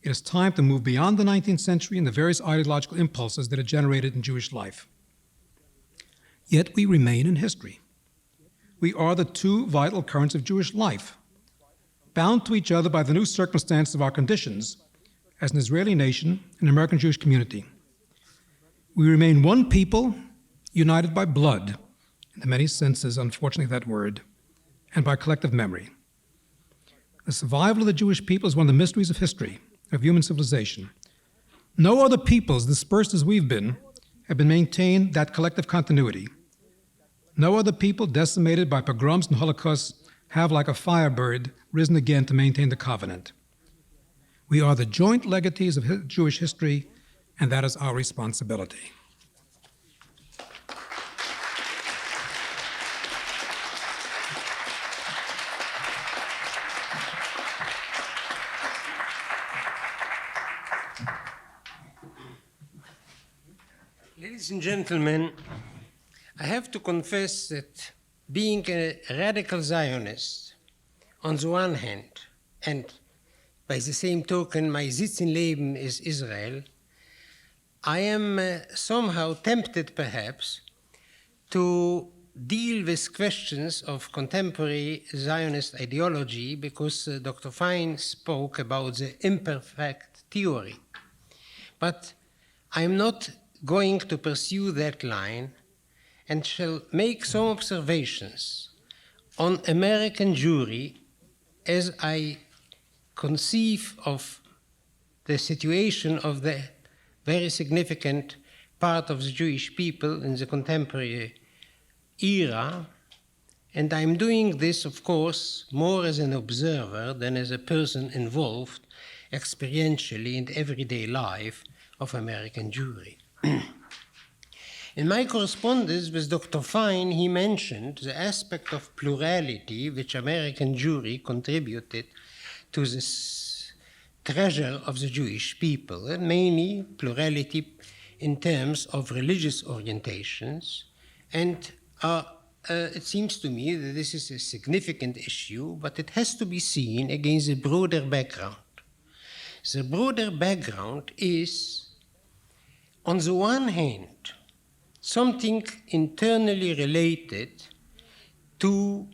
It is time to move beyond the 19th century and the various ideological impulses that are generated in Jewish life. Yet we remain in history. We are the two vital currents of Jewish life, bound to each other by the new circumstances of our conditions as an Israeli nation and American Jewish community. We remain one people, united by blood, in the many senses, unfortunately, of that word, and by collective memory. The survival of the Jewish people is one of the mysteries of history, of human civilization. No other peoples, dispersed as we've been, have been maintained that collective continuity. No other people decimated by pogroms and holocausts have, like a firebird, risen again to maintain the covenant. We are the joint legatees of Jewish history, and that is our responsibility. Ladies and gentlemen, I have to confess that being a radical Zionist on the one hand, and by the same token, my Sitz im Leben is Israel, I am somehow tempted, perhaps, to deal with questions of contemporary Zionist ideology because Dr. Fein spoke about the imperfect theory. But I am not going to pursue that line and shall make some observations on American Jewry as I conceive of the situation of the very significant part of the Jewish people in the contemporary era, and I'm doing this, of course, more as an observer than as a person involved experientially in the everyday life of American Jewry. In my correspondence with Dr. Fein, he mentioned the aspect of plurality which American Jewry contributed to this treasure of the Jewish people, and mainly plurality in terms of religious orientations. And it seems to me that this is a significant issue, but it has to be seen against a broader background. The broader background is, on the one hand, something internally related to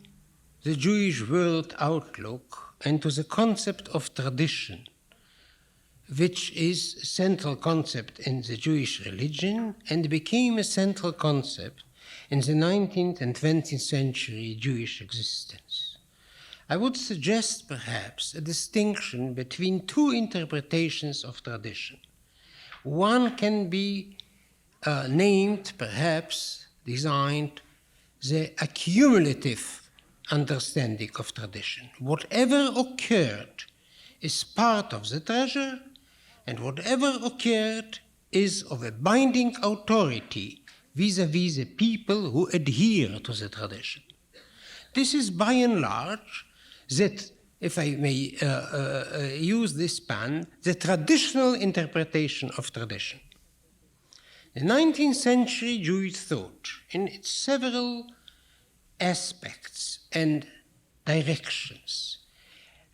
the Jewish world outlook and to the concept of tradition, which is a central concept in the Jewish religion and became a central concept in the 19th and 20th century Jewish existence. I would suggest perhaps a distinction between two interpretations of tradition. One can be named, perhaps designed, the accumulative understanding of tradition. Whatever occurred is part of the treasure, and whatever occurred is of a binding authority vis-à-vis the people who adhere to the tradition. This is by and large that, if I may use this span, the traditional interpretation of tradition. The 19th century Jewish thought, in its several aspects and directions,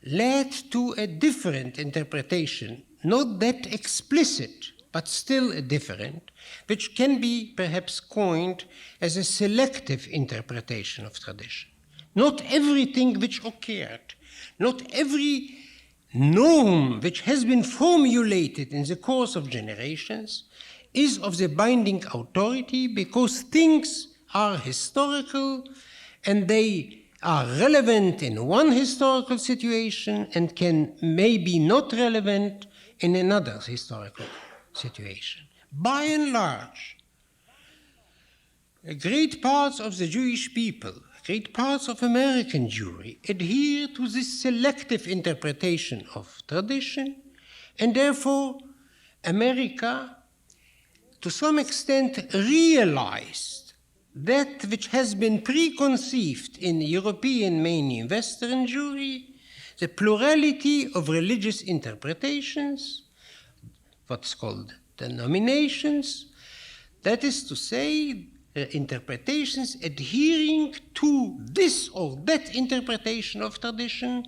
led to a different interpretation, not that explicit, but still a different, which can be perhaps coined as a selective interpretation of tradition. Not everything which occurred, not every norm which has been formulated in the course of generations is of the binding authority, because things are historical and they are relevant in one historical situation and can maybe not relevant in another historical situation. By and large, great parts of the Jewish people, great parts of American Jewry adhere to this selective interpretation of tradition, and therefore America, to some extent, realized that which has been preconceived in European, mainly Western Jewry, the plurality of religious interpretations, what's called denominations, that is to say, interpretations adhering to this or that interpretation of tradition,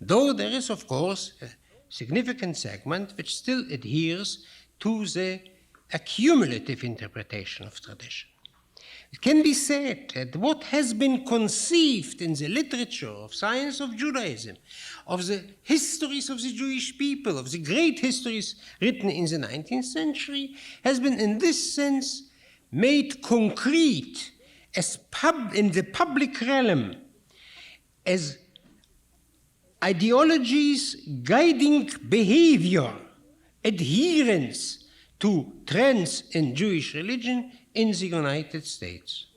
though there is, of course, a significant segment which still adheres to the accumulative interpretation of tradition. It can be said that what has been conceived in the literature of science of Judaism, of the histories of the Jewish people, of the great histories written in the 19th century, has been in this sense made concrete as in the public realm as ideologies guiding behavior, adherence to trends in Jewish religion in the United States.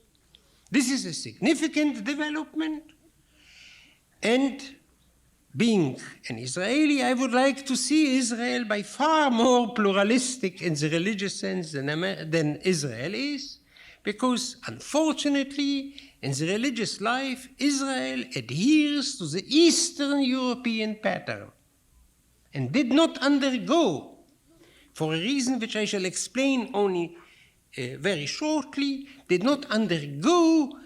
This is a significant development, and being an Israeli, I would like to see Israel by far more pluralistic in the religious sense than Israel is, because unfortunately, in the religious life, Israel adheres to the Eastern European pattern and did not undergo, for a reason which I shall explain only very shortly, did not undergo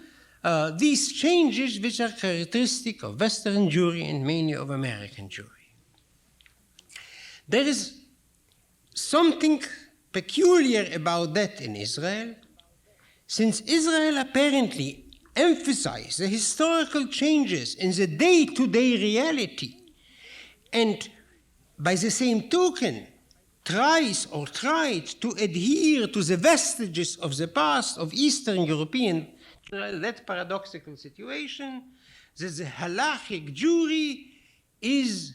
these changes which are characteristic of Western Jewry and mainly of American Jewry. There is something peculiar about that in Israel, since Israel apparently emphasized the historical changes in the day-to-day reality, and by the same token tried to adhere to the vestiges of the past of Eastern European, that paradoxical situation that the halachic Jewry is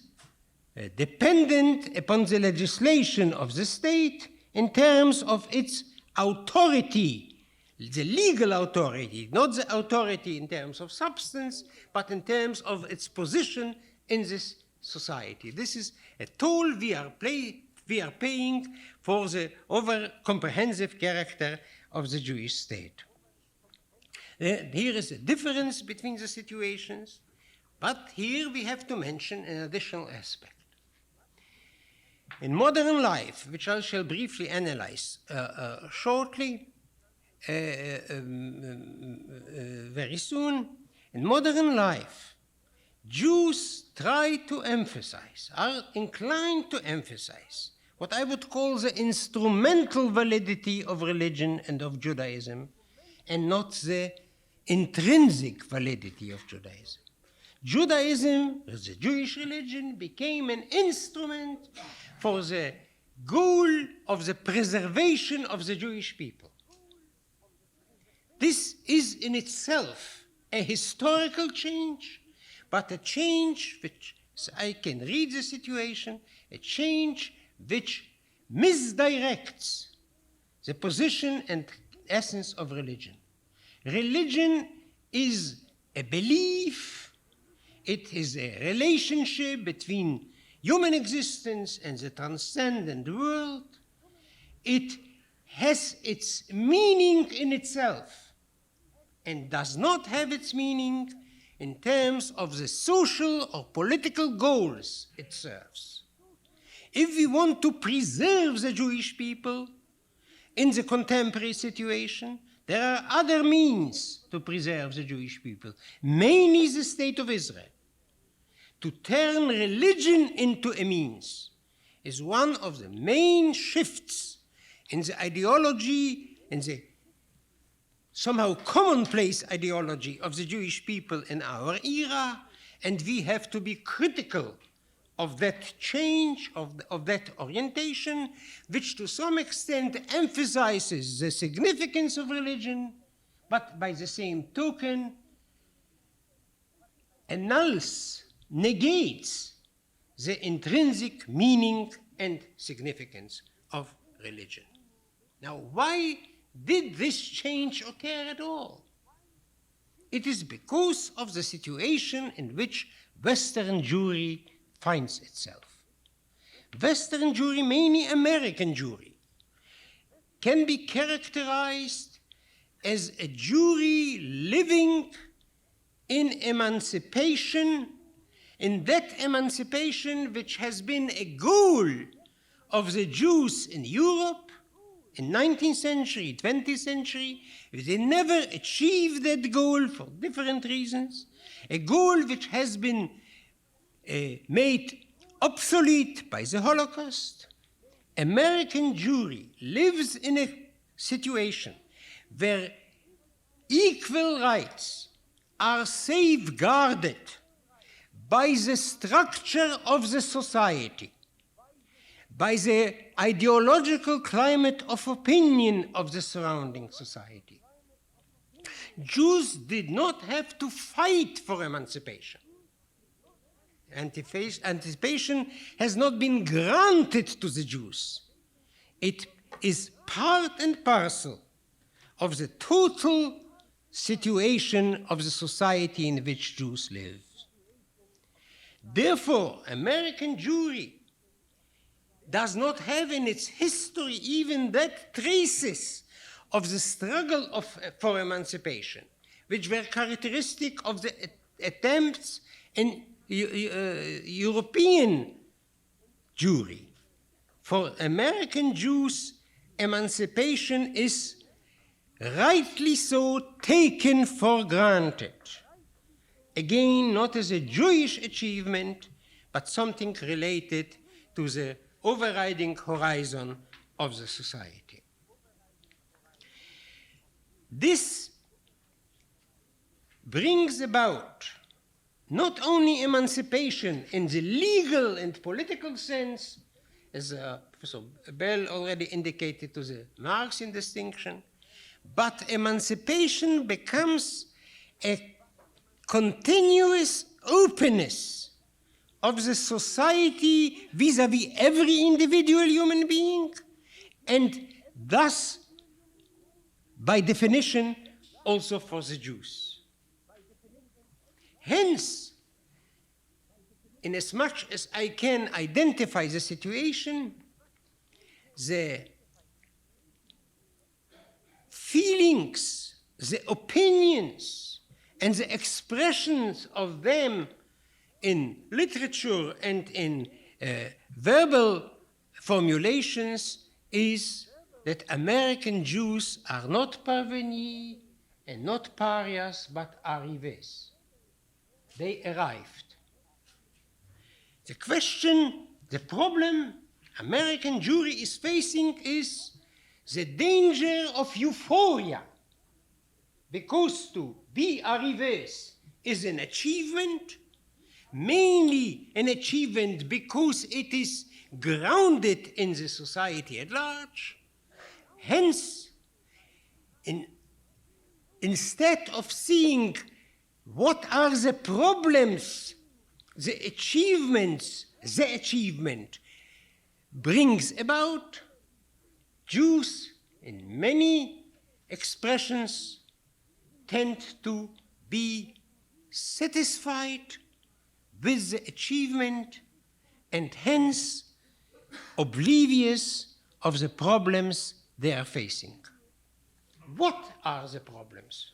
dependent upon the legislation of the state in terms of its authority, the legal authority, not the authority in terms of substance, but in terms of its position in this society. This is a toll we are paying for the over-comprehensive character of the Jewish state. Here is a difference between the situations, but here we have to mention an additional aspect. In modern life, which I shall briefly analyze shortly, very soon, in modern life, Jews try to emphasize, are inclined to emphasize, what I would call the instrumental validity of religion and of Judaism, and not the intrinsic validity of Judaism. Judaism, the Jewish religion, became an instrument for the goal of the preservation of the Jewish people. This is in itself a historical change, but a change which, so I can read the situation, a change which misdirects the position and essence of religion. Religion is a belief, it is a relationship between human existence and the transcendent world. It has its meaning in itself and does not have its meaning in terms of the social or political goals it serves. If we want to preserve the Jewish people in the contemporary situation, there are other means to preserve the Jewish people, mainly the state of Israel. To turn religion into a means is one of the main shifts in the ideology, in the somehow commonplace ideology of the Jewish people in our era, and we have to be critical of that change, of that orientation, which to some extent emphasizes the significance of religion, but by the same token annuls, negates the intrinsic meaning and significance of religion. Now, why did this change occur at all? It is because of the situation in which Western Jewry finds itself. Western Jewry, mainly American Jewry, can be characterized as a Jewry living in emancipation, in that emancipation which has been a goal of the Jews in Europe in 19th century, 20th century. They never achieved that goal for different reasons. A goal which has been made obsolete by the Holocaust. American Jewry lives in a situation where equal rights are safeguarded by the structure of the society, by the ideological climate of opinion of the surrounding society. Jews did not have to fight for emancipation. Emancipation has not been granted to the Jews. It is part and parcel of the total situation of the society in which Jews live. Therefore, American Jewry does not have in its history even that traces of the struggle for emancipation, which were characteristic of the attempts in European Jewry. For American Jews, emancipation is rightly so taken for granted. Again, not as a Jewish achievement, but something related to the overriding horizon of the society. This brings about not only emancipation in the legal and political sense, as Professor Bell already indicated to the Marxian distinction, but emancipation becomes a continuous openness of the society vis-à-vis every individual human being, and thus, by definition, also for the Jews. Hence, inasmuch as I can identify the situation, the feelings, the opinions, and the expressions of them in literature and in verbal formulations is that American Jews are not parvenus and not parias, but arrivés. They arrived. The question, the problem American Jewry is facing is the danger of euphoria, because to be arrivés is an achievement, mainly an achievement because it is grounded in the society at large. Hence, instead of seeing what are the problems, the achievement brings about, Jews in many expressions tend to be satisfied with the achievement and hence oblivious of the problems they are facing. What are the problems?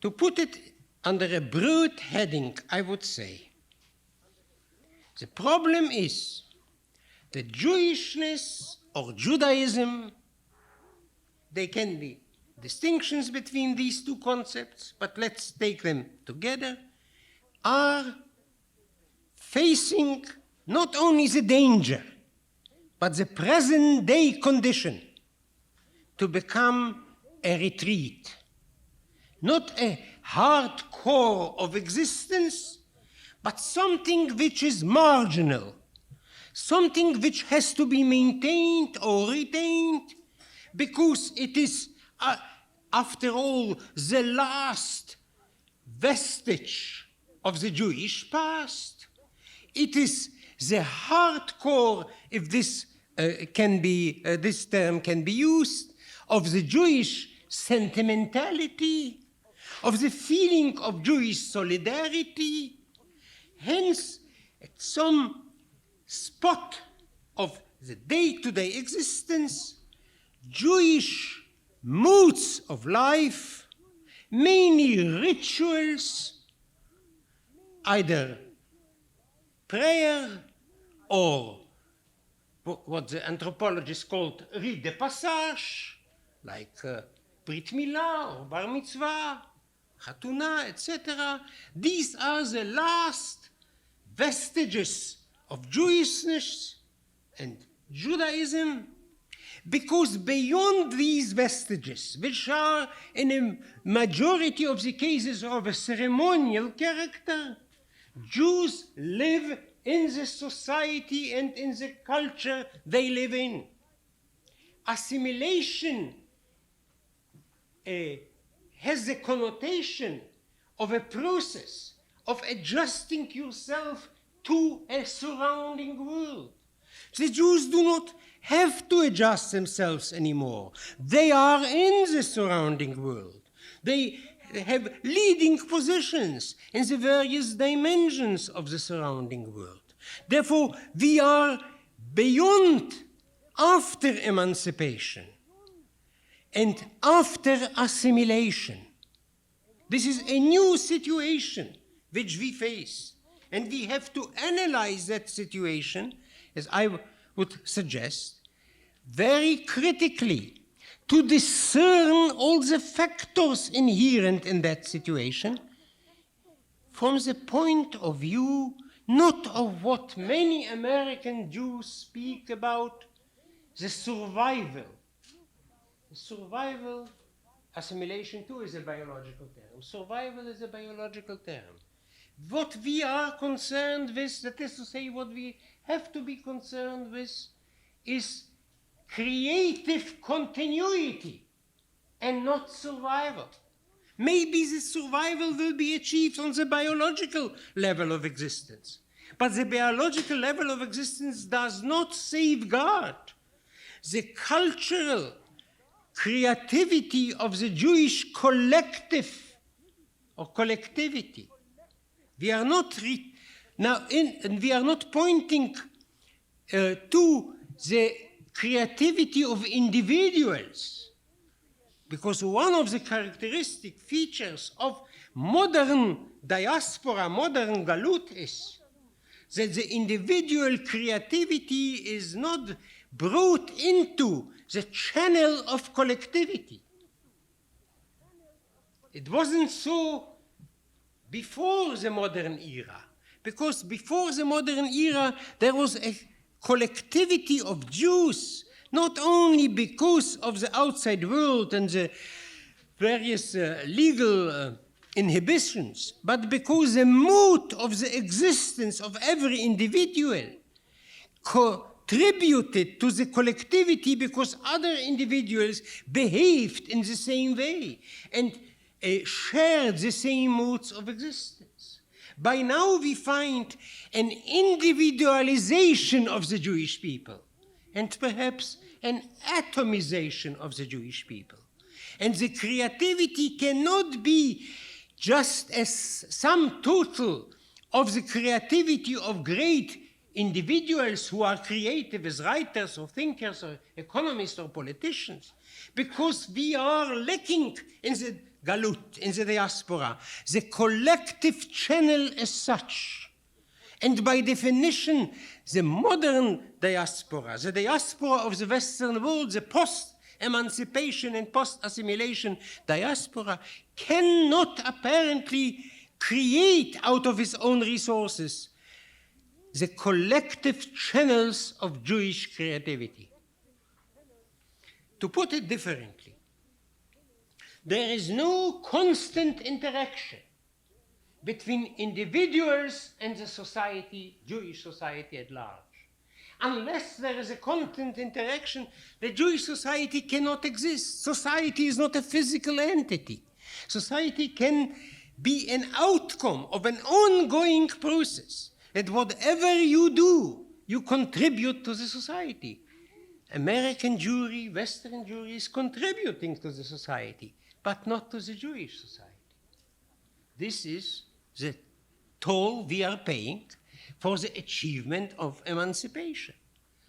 To put it under a broad heading, I would say, the problem is that Jewishness or Judaism, there can be distinctions between these two concepts, but let's take them together, are facing not only the danger, but the present day condition to become a retreat, not a hard core of existence, but something which is marginal, something which has to be maintained or retained because it is, after all, the last vestige of the Jewish past. It is the hardcore, if this term can be used, of the Jewish sentimentality, of the feeling of Jewish solidarity. Hence, at some spot of the day-to-day existence, Jewish modes of life, many rituals, either prayer or what the anthropologists called rite de passage, like Brit Milah or Bar Mitzvah, Chatuna, etc. These are the last vestiges of Jewishness and Judaism, because beyond these vestiges, which are in a majority of the cases of a ceremonial character, Jews live in the society and in the culture they live in. Assimilation has the connotation of a process of adjusting yourself to a surrounding world. The Jews do not have to adjust themselves anymore. They are in the surrounding world. They have leading positions in the various dimensions of the surrounding world. Therefore, we are beyond, after emancipation and after assimilation. This is a new situation which we face, and we have to analyze that situation, as I would suggest, very critically, to discern all the factors inherent in that situation from the point of view not of what many American Jews speak about, the survival. The survival, assimilation too is a biological term. Survival is a biological term. What we are concerned with, that is to say, what we have to be concerned with, is creative continuity and not survival. Maybe the survival will be achieved on the biological level of existence, but the biological level of existence does not safeguard the cultural creativity of the Jewish collective or collectivity. We are not we are not pointing to the creativity of individuals, because one of the characteristic features of modern diaspora, modern galut, is that the individual creativity is not brought into the channel of collectivity. It wasn't so before the modern era, because before the modern era there was a collectivity of Jews, not only because of the outside world and the various legal inhibitions, but because the mood of the existence of every individual contributed to the collectivity, because other individuals behaved in the same way and shared the same modes of existence. By now we find an individualization of the Jewish people, and perhaps an atomization of the Jewish people. And the creativity cannot be just as sum total of the creativity of great individuals who are creative as writers or thinkers or economists or politicians, because we are lacking in the galut, in the diaspora, the collective channel as such. And by definition, the modern diaspora, the diaspora of the Western world, the post-emancipation and post-assimilation diaspora, cannot apparently create out of its own resources the collective channels of Jewish creativity. To put it differently, there is no constant interaction between individuals and the society, Jewish society at large. Unless there is a constant interaction, the Jewish society cannot exist. Society is not a physical entity. Society can be an outcome of an ongoing process, that whatever you do, you contribute to the society. American Jewry, Western Jewry is contributing to the society, but not to the Jewish society. This is the toll we are paying for the achievement of emancipation,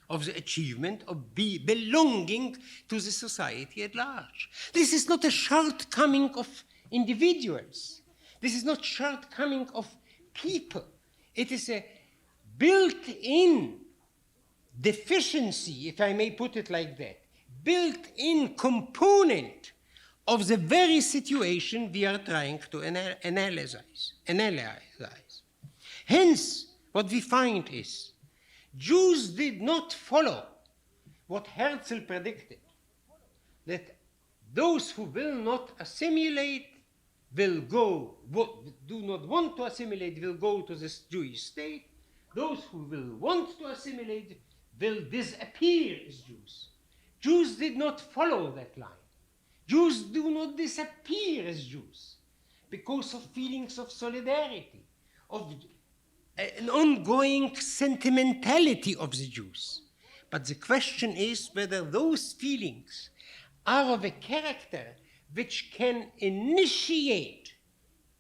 of the achievement of belonging to the society at large. This is not a shortcoming of individuals. This is not shortcoming of people. It is a built-in deficiency, if I may put it like that, built-in component of the very situation we are trying to analyze. Hence, what we find is Jews did not follow what Herzl predicted, that those who will not assimilate will go, do not want to assimilate will go to the Jewish state. Those who will want to assimilate will disappear as Jews. Jews did not follow that line. Jews do not disappear as Jews because of feelings of solidarity, of an ongoing sentimentality of the Jews. But the question is whether those feelings are of a character which can initiate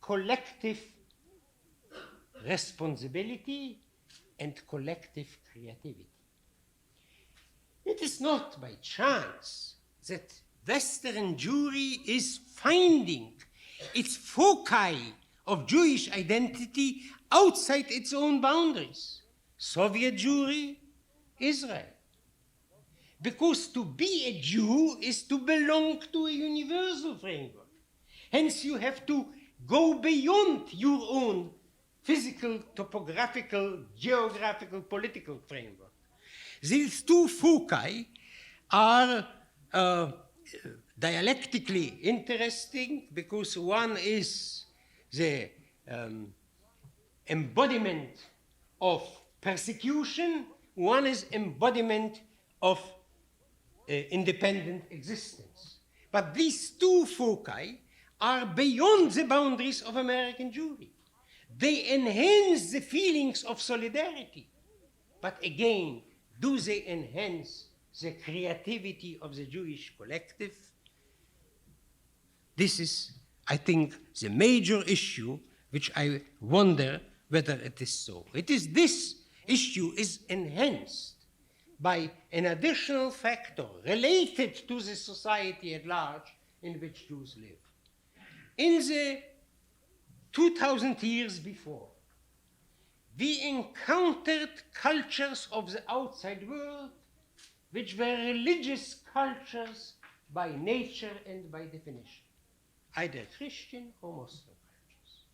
collective responsibility and collective creativity. It is not by chance that Western Jewry is finding its foci of Jewish identity outside its own boundaries. Soviet Jewry, Israel. Because to be a Jew is to belong to a universal framework. Hence you have to go beyond your own physical, topographical, geographical, political framework. These two foci are dialectically interesting because one is the embodiment of persecution, one is embodiment of independent existence. But these two foci are beyond the boundaries of American Jewry. They enhance the feelings of solidarity. But again, do they enhance the creativity of the Jewish collective? This is, I think, the major issue which I wonder whether it is so. It is this issue is enhanced by an additional factor related to the society at large in which Jews live. In the 2000 years before, we encountered cultures of the outside world which were religious cultures by nature and by definition, either Christian or Muslim cultures.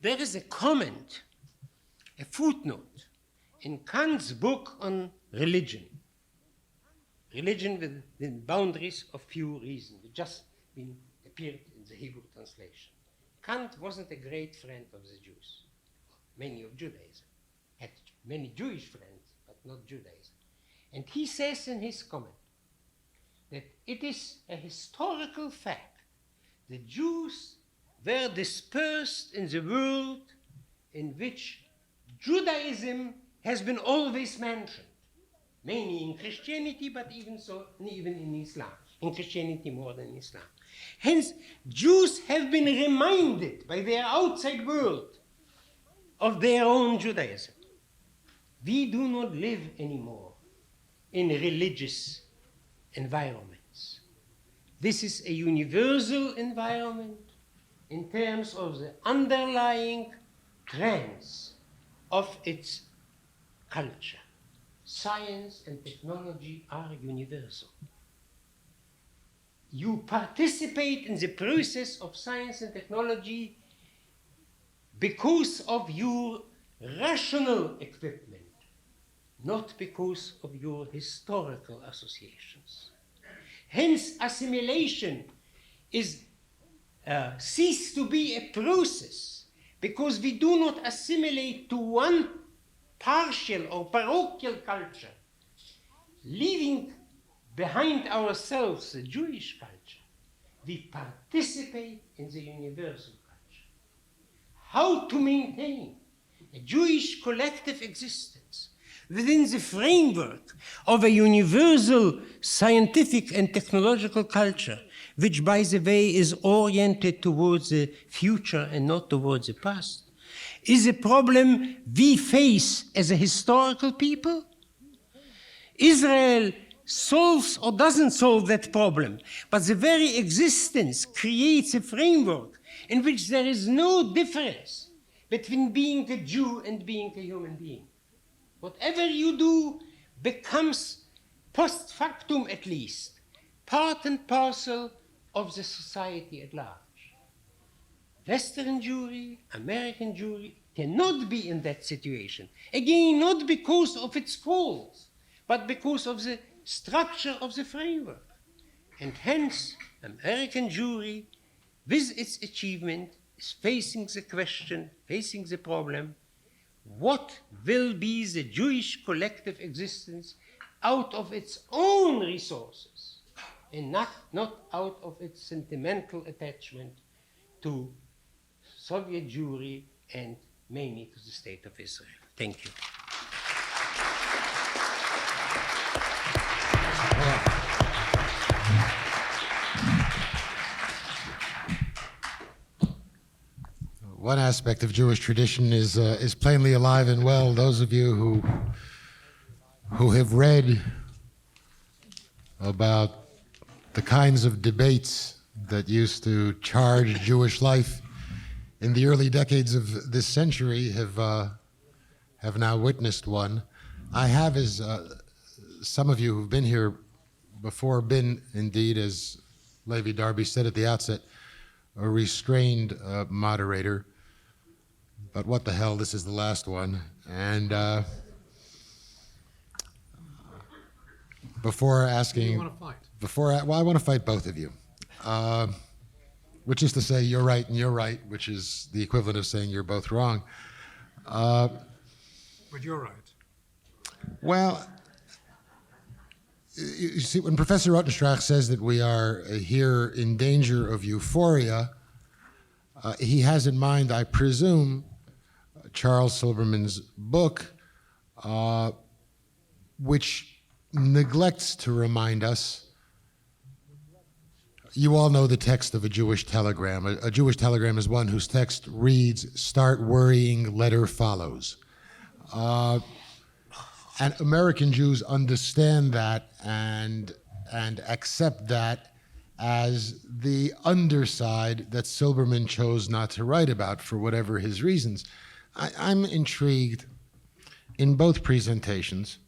There is a comment, a footnote, in Kant's book on religion within boundaries of pure reason, which just appeared in the Hebrew translation. Kant wasn't a great friend of the Jews, many of Judaism, had many Jewish friends, but not Judaism. And he says in his comment that it is a historical fact that Jews were dispersed in the world in which Judaism has been always mentioned, mainly in Christianity, but even in Islam. In Christianity more than Islam. Hence, Jews have been reminded by their outside world of their own Judaism. We do not live anymore in religious environments. This is a universal environment in terms of the underlying trends of its culture. Science and technology are universal. You participate in the process of science and technology because of your rational equipment, not because of your historical associations. Hence, assimilation is ceased to be a process because we do not assimilate to one partial or parochial culture, leaving behind ourselves the Jewish culture. We participate in the universal culture. How to maintain a Jewish collective existence within the framework of a universal scientific and technological culture, which, by the way, is oriented towards the future and not towards the past, is a problem we face as a historical people. Israel solves or doesn't solve that problem, but the very existence creates a framework in which there is no difference between being a Jew and being a human being. Whatever you do becomes, post factum at least, part and parcel of the society at large. Western Jewry, American Jewry cannot be in that situation. Again, not because of its faults, but because of the structure of the framework. And hence, American Jewry, with its achievement, is facing the question, facing the problem, what will be the Jewish collective existence out of its own resources, and not out of its sentimental attachment to Soviet Jewry and mainly to the State of Israel. Thank you. One aspect of Jewish tradition is plainly alive and well. Those of you who have read about the kinds of debates that used to charge Jewish life in the early decades of this century have now witnessed one. I have, as some of you who've been here before, been indeed, as Levi Darby said at the outset, a restrained moderator. But what the hell, this is the last one. And before asking... You want to fight? Well, I want to fight both of you. Which is to say, you're right and you're right, which is the equivalent of saying you're both wrong. But you're right. Well, you see, when Professor Rotenstreich says that we are here in danger of euphoria, he has in mind, I presume, Charles Silberman's book, which neglects to remind us. You all know the text of a Jewish telegram. A Jewish telegram is one whose text reads, "Start worrying, letter follows." And American Jews understand that and accept that as the underside that Silberman chose not to write about for whatever his reasons. I'm intrigued in both presentations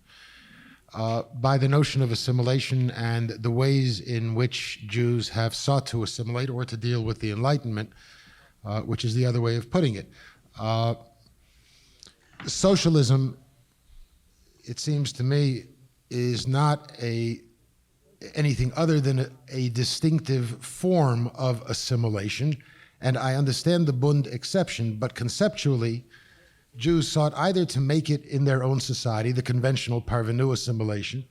by the notion of assimilation and the ways in which Jews have sought to assimilate or to deal with the Enlightenment, which is the other way of putting it. Socialism, it seems to me, is not anything other than a distinctive form of assimilation, and I understand the Bund exception, but conceptually, Jews sought either to make it in their own society, the conventional parvenu assimilation,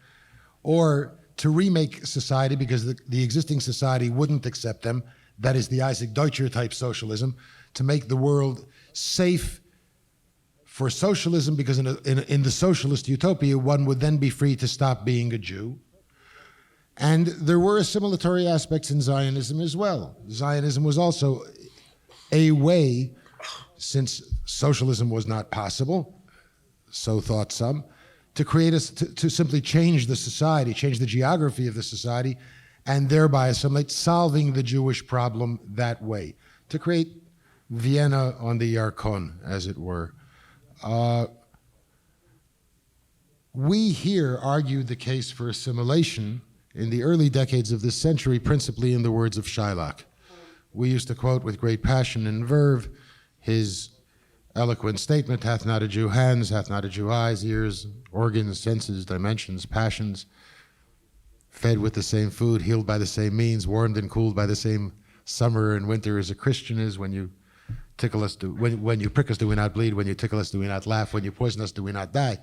or to remake society because the existing society wouldn't accept them, that is the Isaac Deutscher type socialism, to make the world safe for socialism, because in the socialist utopia, one would then be free to stop being a Jew. And there were assimilatory aspects in Zionism as well. Zionism was also a way, since socialism was not possible, so thought some, to create to simply change the society, change the geography of the society, and thereby assimilate, solving the Jewish problem that way, to create Vienna on the Yarkon, as it were. We here argued the case for assimilation in the early decades of this century, principally in the words of Shylock. We used to quote with great passion and verve his eloquent statement, "Hath not a Jew hands, hath not a Jew eyes, ears, organs, senses, dimensions, passions, fed with the same food, healed by the same means, warmed and cooled by the same summer and winter as a Christian is. When you tickle us, when you prick us, do we not bleed? When you tickle us, do we not laugh? When you poison us, do we not die?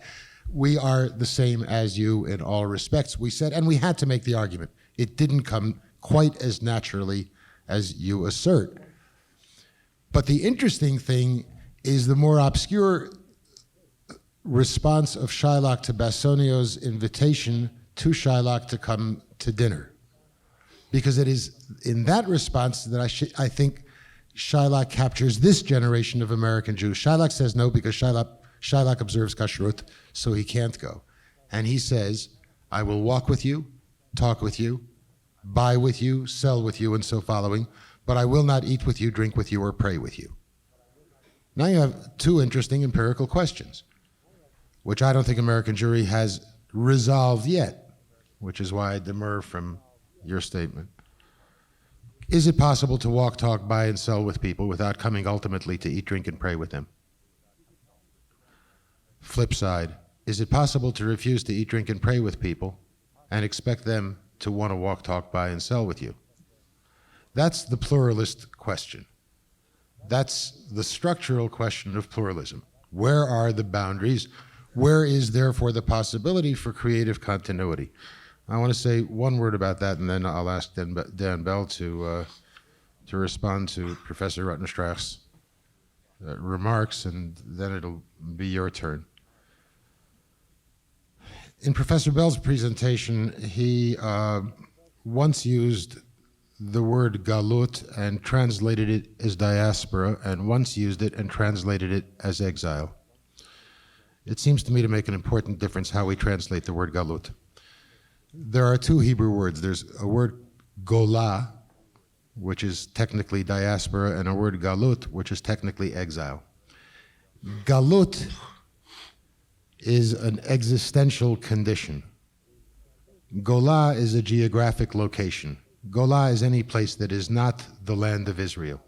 We are the same as you in all respects," we said, and we had to make the argument. It didn't come quite as naturally as you assert. But the interesting thing is the more obscure response of Shylock to Bassanio's invitation to Shylock to come to dinner. Because it is in that response that I think Shylock captures this generation of American Jews. Shylock says no because Shylock observes kashrut, so he can't go. And he says, I will walk with you, talk with you, buy with you, sell with you, and so following, but I will not eat with you, drink with you, or pray with you. Now you have two interesting empirical questions, which I don't think American Jewry has resolved yet, which is why I demur from your statement. Is it possible to walk, talk, buy, and sell with people without coming ultimately to eat, drink, and pray with them? Flip side, is it possible to refuse to eat, drink, and pray with people and expect them to want to walk, talk, buy, and sell with you? That's the pluralist question. That's the structural question of pluralism. Where are the boundaries? Where is, therefore, the possibility for creative continuity? I want to say one word about that, and then I'll ask Dan Bell to respond to Professor Rotenstreich's remarks, and then it'll be your turn. In Professor Bell's presentation, he once used the word galut and translated it as diaspora, and once used it and translated it as exile. It seems to me to make an important difference how we translate the word galut. There are two Hebrew words. There's a word golah, which is technically diaspora, and a word galut, which is technically exile. Galut is an existential condition. Golah is a geographic location. Golah is any place that is not the land of Israel.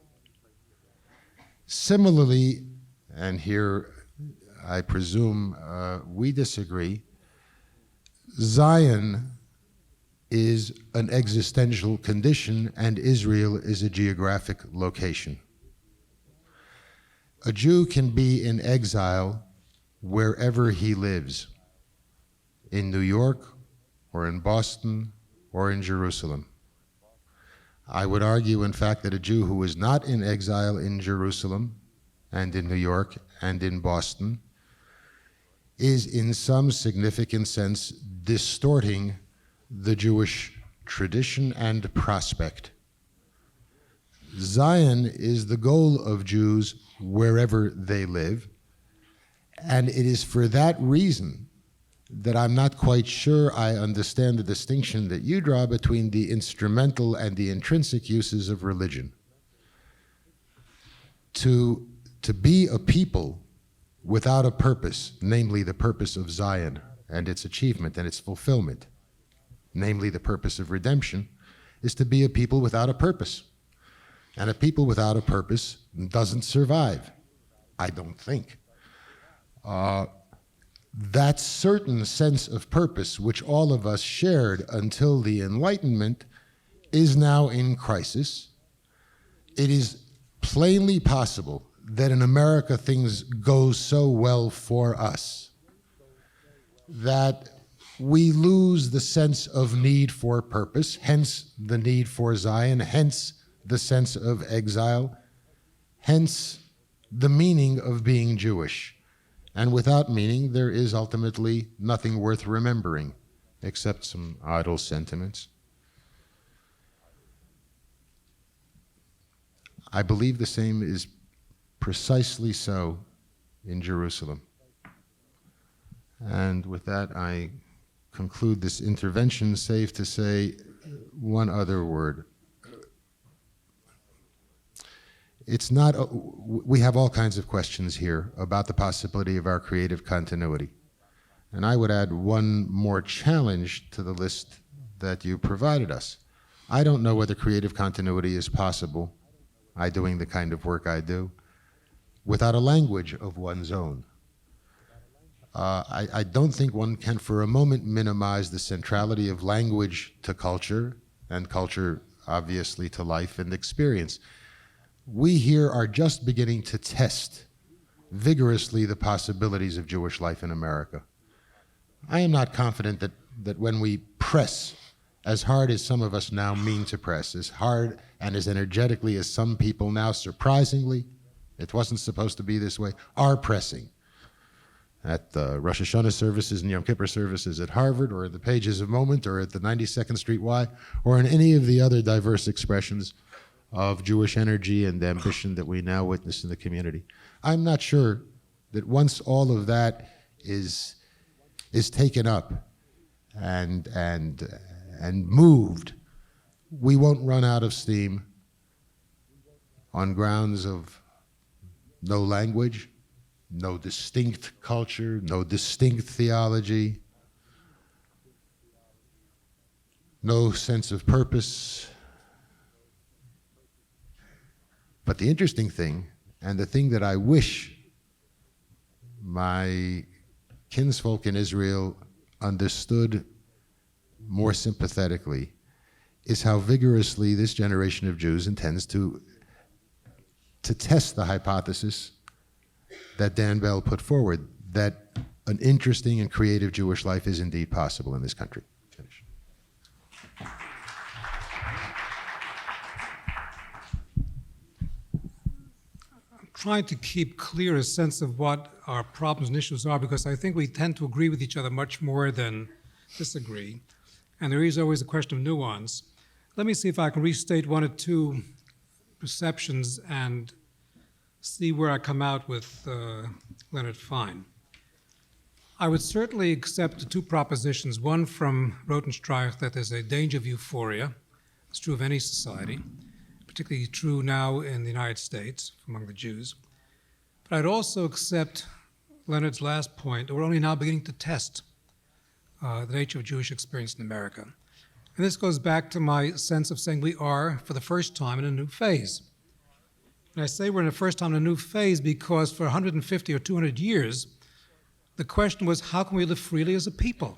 Similarly, and here I presume we disagree, Zion is an existential condition and Israel is a geographic location. A Jew can be in exile wherever he lives, in New York or in Boston or in Jerusalem. I would argue, in fact, that a Jew who is not in exile in Jerusalem and in New York and in Boston is in some significant sense distorting the Jewish tradition and prospect. Zion is the goal of Jews wherever they live, and it is for that reason that I'm not quite sure I understand the distinction that you draw between the instrumental and the intrinsic uses of religion. To be a people without a purpose, namely the purpose of Zion and its achievement and its fulfillment, namely the purpose of redemption, is to be a people without a purpose. And a people without a purpose doesn't survive, I don't think. That certain sense of purpose, which all of us shared until the Enlightenment, is now in crisis. It is plainly possible that in America things go so well for us that we lose the sense of need for purpose, hence the need for Zion, hence the sense of exile, hence the meaning of being Jewish. And without meaning, there is ultimately nothing worth remembering, except some idle sentiments. I believe the same is precisely so in Jerusalem. And with that, I conclude this intervention, save to say one other word. It's not, we have all kinds of questions here about the possibility of our creative continuity. And I would add one more challenge to the list that you provided us. I don't know whether creative continuity is possible, I doing the kind of work I do, without a language of one's own. I don't think one can for a moment minimize the centrality of language to culture, and culture obviously to life and experience. We here are just beginning to test vigorously the possibilities of Jewish life in America. I am not confident that when we press as hard as some of us now mean to press, as hard and as energetically as some people now, surprisingly, it wasn't supposed to be this way, are pressing. at the Rosh Hashanah services and Yom Kippur services at Harvard, or the pages of Moment, or at the 92nd Street Y, or in any of the other diverse expressions of Jewish energy and ambition that we now witness in the community. I'm not sure that once all of that is taken up and moved, we won't run out of steam on grounds of no language, no distinct culture, no distinct theology, no sense of purpose. But the interesting thing, and the thing that I wish my kinsfolk in Israel understood more sympathetically, is how vigorously this generation of Jews intends to test the hypothesis that Dan Bell put forward, that an interesting and creative Jewish life is indeed possible in this country. Finish. I'm trying to keep clear a sense of what our problems and issues are, because I think we tend to agree with each other much more than disagree. And there is always a question of nuance. Let me see if I can restate one or two perceptions and see where I come out with Leonard Fein. I would certainly accept the two propositions, one from Rotenstreich that there's a danger of euphoria. It's true of any society, particularly true now in the United States among the Jews. But I'd also accept Leonard's last point, that we're only now beginning to test the nature of Jewish experience in America. And this goes back to my sense of saying we are, for the first time, in a new phase. And I say we're in the first time in a new phase because for 150 or 200 years, the question was, how can we live freely as a people?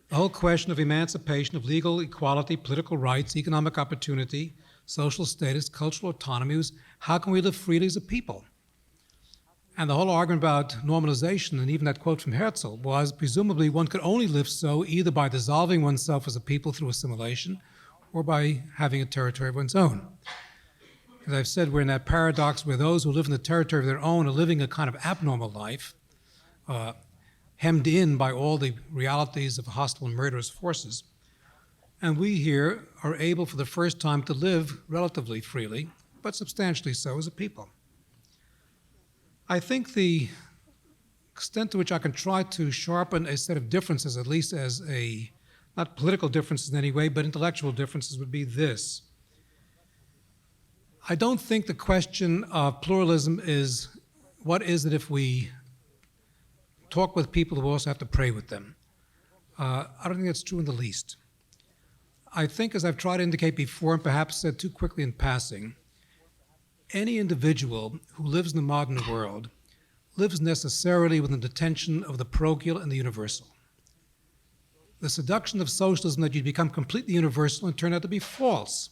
The whole question of emancipation, of legal equality, political rights, economic opportunity, social status, cultural autonomy was, how can we live freely as a people? And the whole argument about normalization, and even that quote from Herzl, was presumably one could only live so either by dissolving oneself as a people through assimilation or by having a territory of one's own. As I've said, we're in that paradox where those who live in the territory of their own are living a kind of abnormal life, hemmed in by all the realities of hostile and murderous forces. And we here are able for the first time to live relatively freely, but substantially so as a people. I think the extent to which I can try to sharpen a set of differences, at least as not political differences in any way, but intellectual differences, would be this. I don't think the question of pluralism is, what is it if we talk with people who also have to pray with them? I don't think that's true in the least. I think, as I've tried to indicate before, and perhaps said too quickly in passing, any individual who lives in the modern world lives necessarily within the tension of the parochial and the universal. The seduction of socialism that you become completely universal and turned out to be false.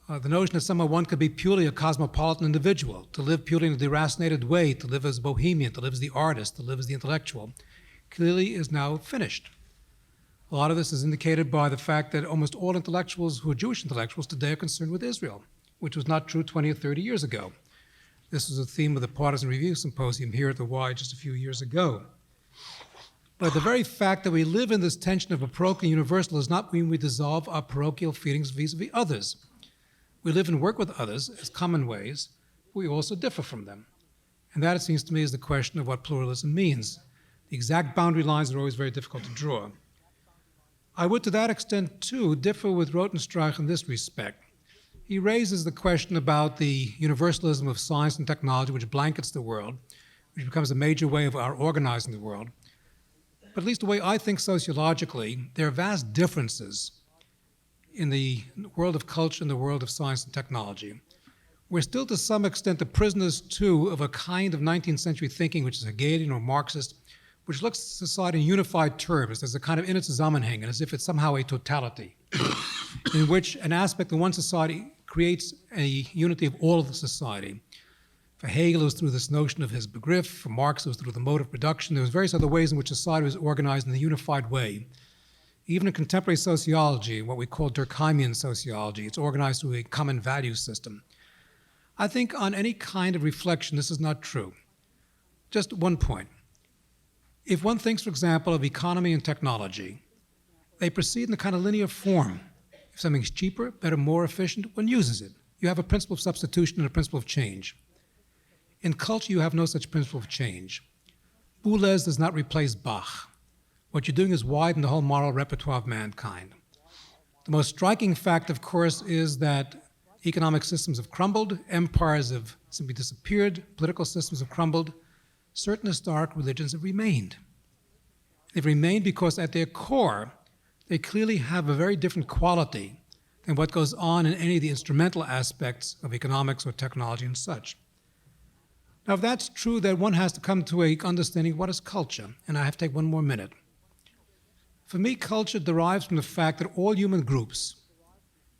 The notion that somehow one could be purely a cosmopolitan individual, to live purely in a deracinated way, to live as a bohemian, to live as the artist, to live as the intellectual, clearly is now finished. A lot of this is indicated by the fact that almost all intellectuals who are Jewish intellectuals today are concerned with Israel, which was not true 20 or 30 years ago. This was a theme of the Partisan Review Symposium here at the Y just a few years ago. But the very fact that we live in this tension of a parochial and universal does not mean we dissolve our parochial feelings vis-a-vis others. We live and work with others as common ways, but we also differ from them. And that, it seems to me, is the question of what pluralism means. The exact boundary lines are always very difficult to draw. I would, to that extent, too, differ with Rotenstreich in this respect. He raises the question about the universalism of science and technology, which blankets the world, which becomes a major way of our organizing the world. But at least the way I think sociologically, there are vast differences in the world of culture and the world of science and technology. We're still, to some extent, the prisoners, too, of a kind of 19th century thinking, which is Hegelian or Marxist, which looks at society in unified terms. There's a kind of inner Zusammenhang, as if it's somehow a totality, in which an aspect of one society creates a unity of all of the society. For Hegel, it was through this notion of his Begriff. For Marx, it was through the mode of production. There was various other ways in which society was organized in a unified way. Even in contemporary sociology, what we call Durkheimian sociology, it's organized through a common value system. I think on any kind of reflection, this is not true. Just one point. If one thinks, for example, of economy and technology, they proceed in a kind of linear form. If something's cheaper, better, more efficient, one uses it. You have a principle of substitution and a principle of change. In culture, you have no such principle of change. Boulez does not replace Bach. What you're doing is widen the whole moral repertoire of mankind. The most striking fact, of course, is that economic systems have crumbled, empires have simply disappeared, political systems have crumbled, certain historic religions have remained. They've remained because at their core, they clearly have a very different quality than what goes on in any of the instrumental aspects of economics or technology and such. Now, if that's true, then one has to come to an understanding of what is culture, and I have to take one more minute. For me, culture derives from the fact that all human groups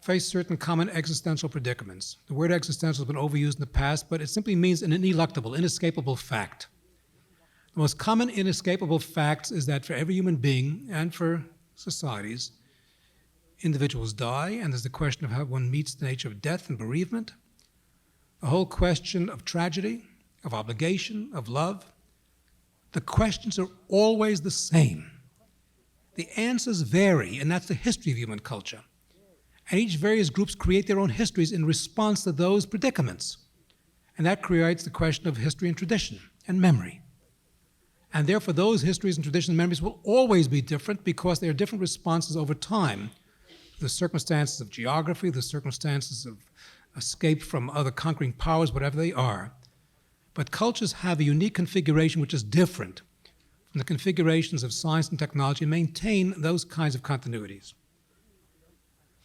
face certain common existential predicaments. The word existential has been overused in the past, but it simply means an ineluctable, inescapable fact. The most common inescapable fact is that for every human being and for societies, individuals die, and there's the question of how one meets the nature of death and bereavement, the whole question of tragedy, of obligation, of love. The questions are always the same. The answers vary, and that's the history of human culture. And each various groups create their own histories in response to those predicaments. And that creates the question of history and tradition and memory. And therefore, those histories and traditions and memories will always be different because they are different responses over time. The circumstances of geography, the circumstances of escape from other conquering powers, whatever they are. But cultures have a unique configuration which is different from the configurations of science and technology and maintain those kinds of continuities.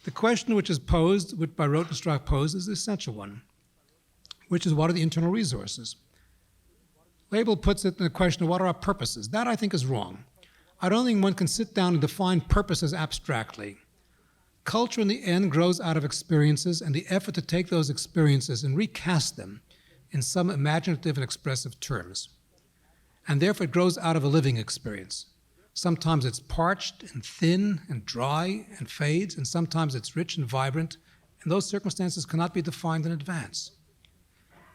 The question which is posed, which by Rotenstreich posed, is the essential one, which is what are the internal resources? Label puts it in the question of what are our purposes? That, I think, is wrong. I don't think one can sit down and define purposes abstractly. Culture, in the end, grows out of experiences and the effort to take those experiences and recast them in some imaginative and expressive terms. And therefore, it grows out of a living experience. Sometimes it's parched and thin and dry and fades, and sometimes it's rich and vibrant, and those circumstances cannot be defined in advance.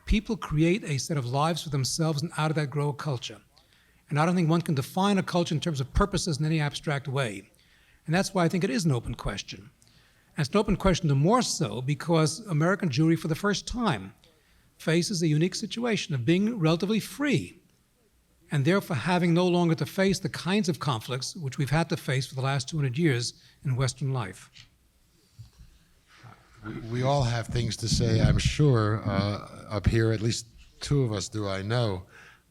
People create a set of lives for themselves, and out of that grow a culture. And I don't think one can define a culture in terms of purposes in any abstract way. And that's why I think it is an open question. And it's an open question the more so because American Jewry, for the first time, faces a unique situation of being relatively free, and therefore having no longer to face the kinds of conflicts which we've had to face for the last 200 years in Western life. We all have things to say, I'm sure, up here. At least two of us do, I know.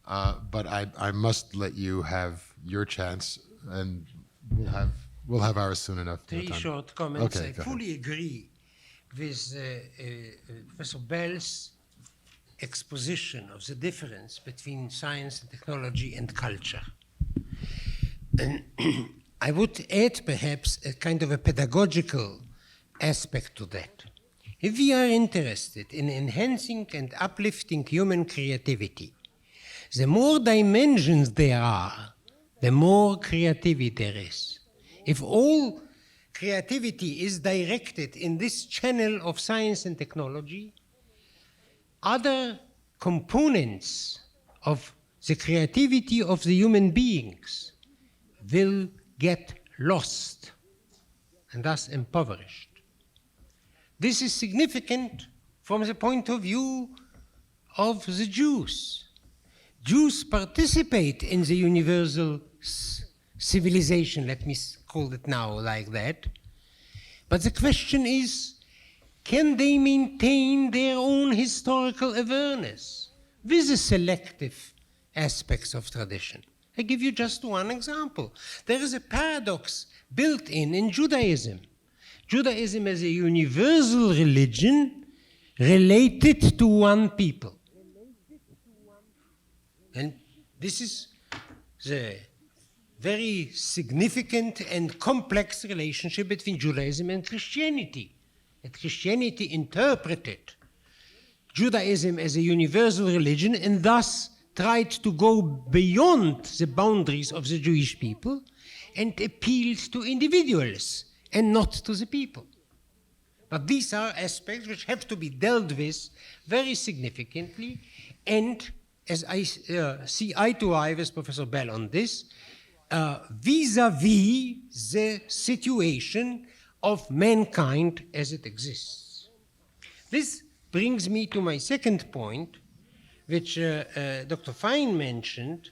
But I must let you have your chance, and we'll have ours soon enough. Three short comments. Okay, I fully agree with Professor Bell's exposition of the difference between science and technology and culture. And I would add perhaps a kind of a pedagogical aspect to that. If we are interested in enhancing and uplifting human creativity, the more dimensions there are, the more creativity there is. If all creativity is directed in this channel of science and technology, other components of the creativity of the human beings will get lost and thus impoverished. This is significant from the point of view of the Jews. Jews participate in the universal civilization, let me call it now like that. But the question is, can they maintain their own historical awareness with the selective aspects of tradition? I give you just one example. There is a paradox built in Judaism. Judaism is a universal religion related to one people. And this is the very significant and complex relationship between Judaism and Christianity. And Christianity interpreted Judaism as a universal religion and thus tried to go beyond the boundaries of the Jewish people and appealed to individuals and not to the people. But these are aspects which have to be dealt with very significantly, and as I see eye to eye with Professor Bell on this, vis-à-vis the situation of mankind as it exists. This brings me to my second point, which Dr. Fein mentioned,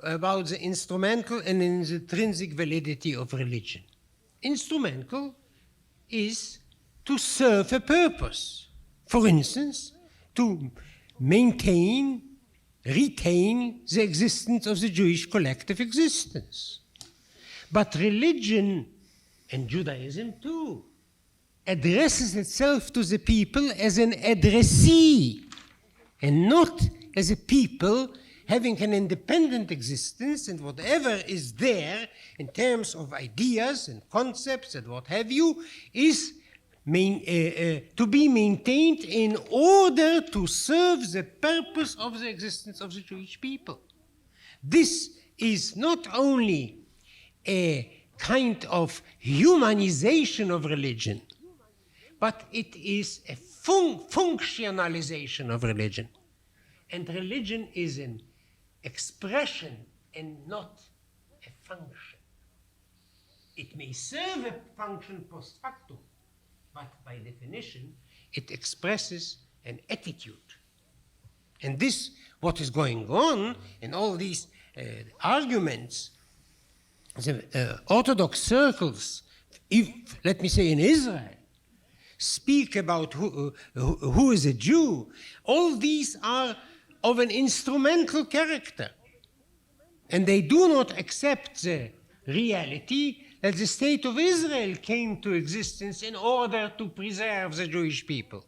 about the instrumental and intrinsic validity of religion. Instrumental is to serve a purpose. For instance, to maintain, retain the existence of the Jewish collective existence. But religion, and Judaism too, addresses itself to the people as an addressee, and not as a people having an independent existence, and whatever is there in terms of ideas and concepts and what have you is to be maintained in order to serve the purpose of the existence of the Jewish people. This is not only a kind of humanization of religion, but it is a functionalization of religion. And religion is an expression and not a function. It may serve a function post factum, but by definition, it expresses an attitude. And this, what is going on in all these arguments, the Orthodox circles, let me say in Israel, speak about who is a Jew. All these are of an instrumental character. And they do not accept the reality that the state of Israel came to existence in order to preserve the Jewish people.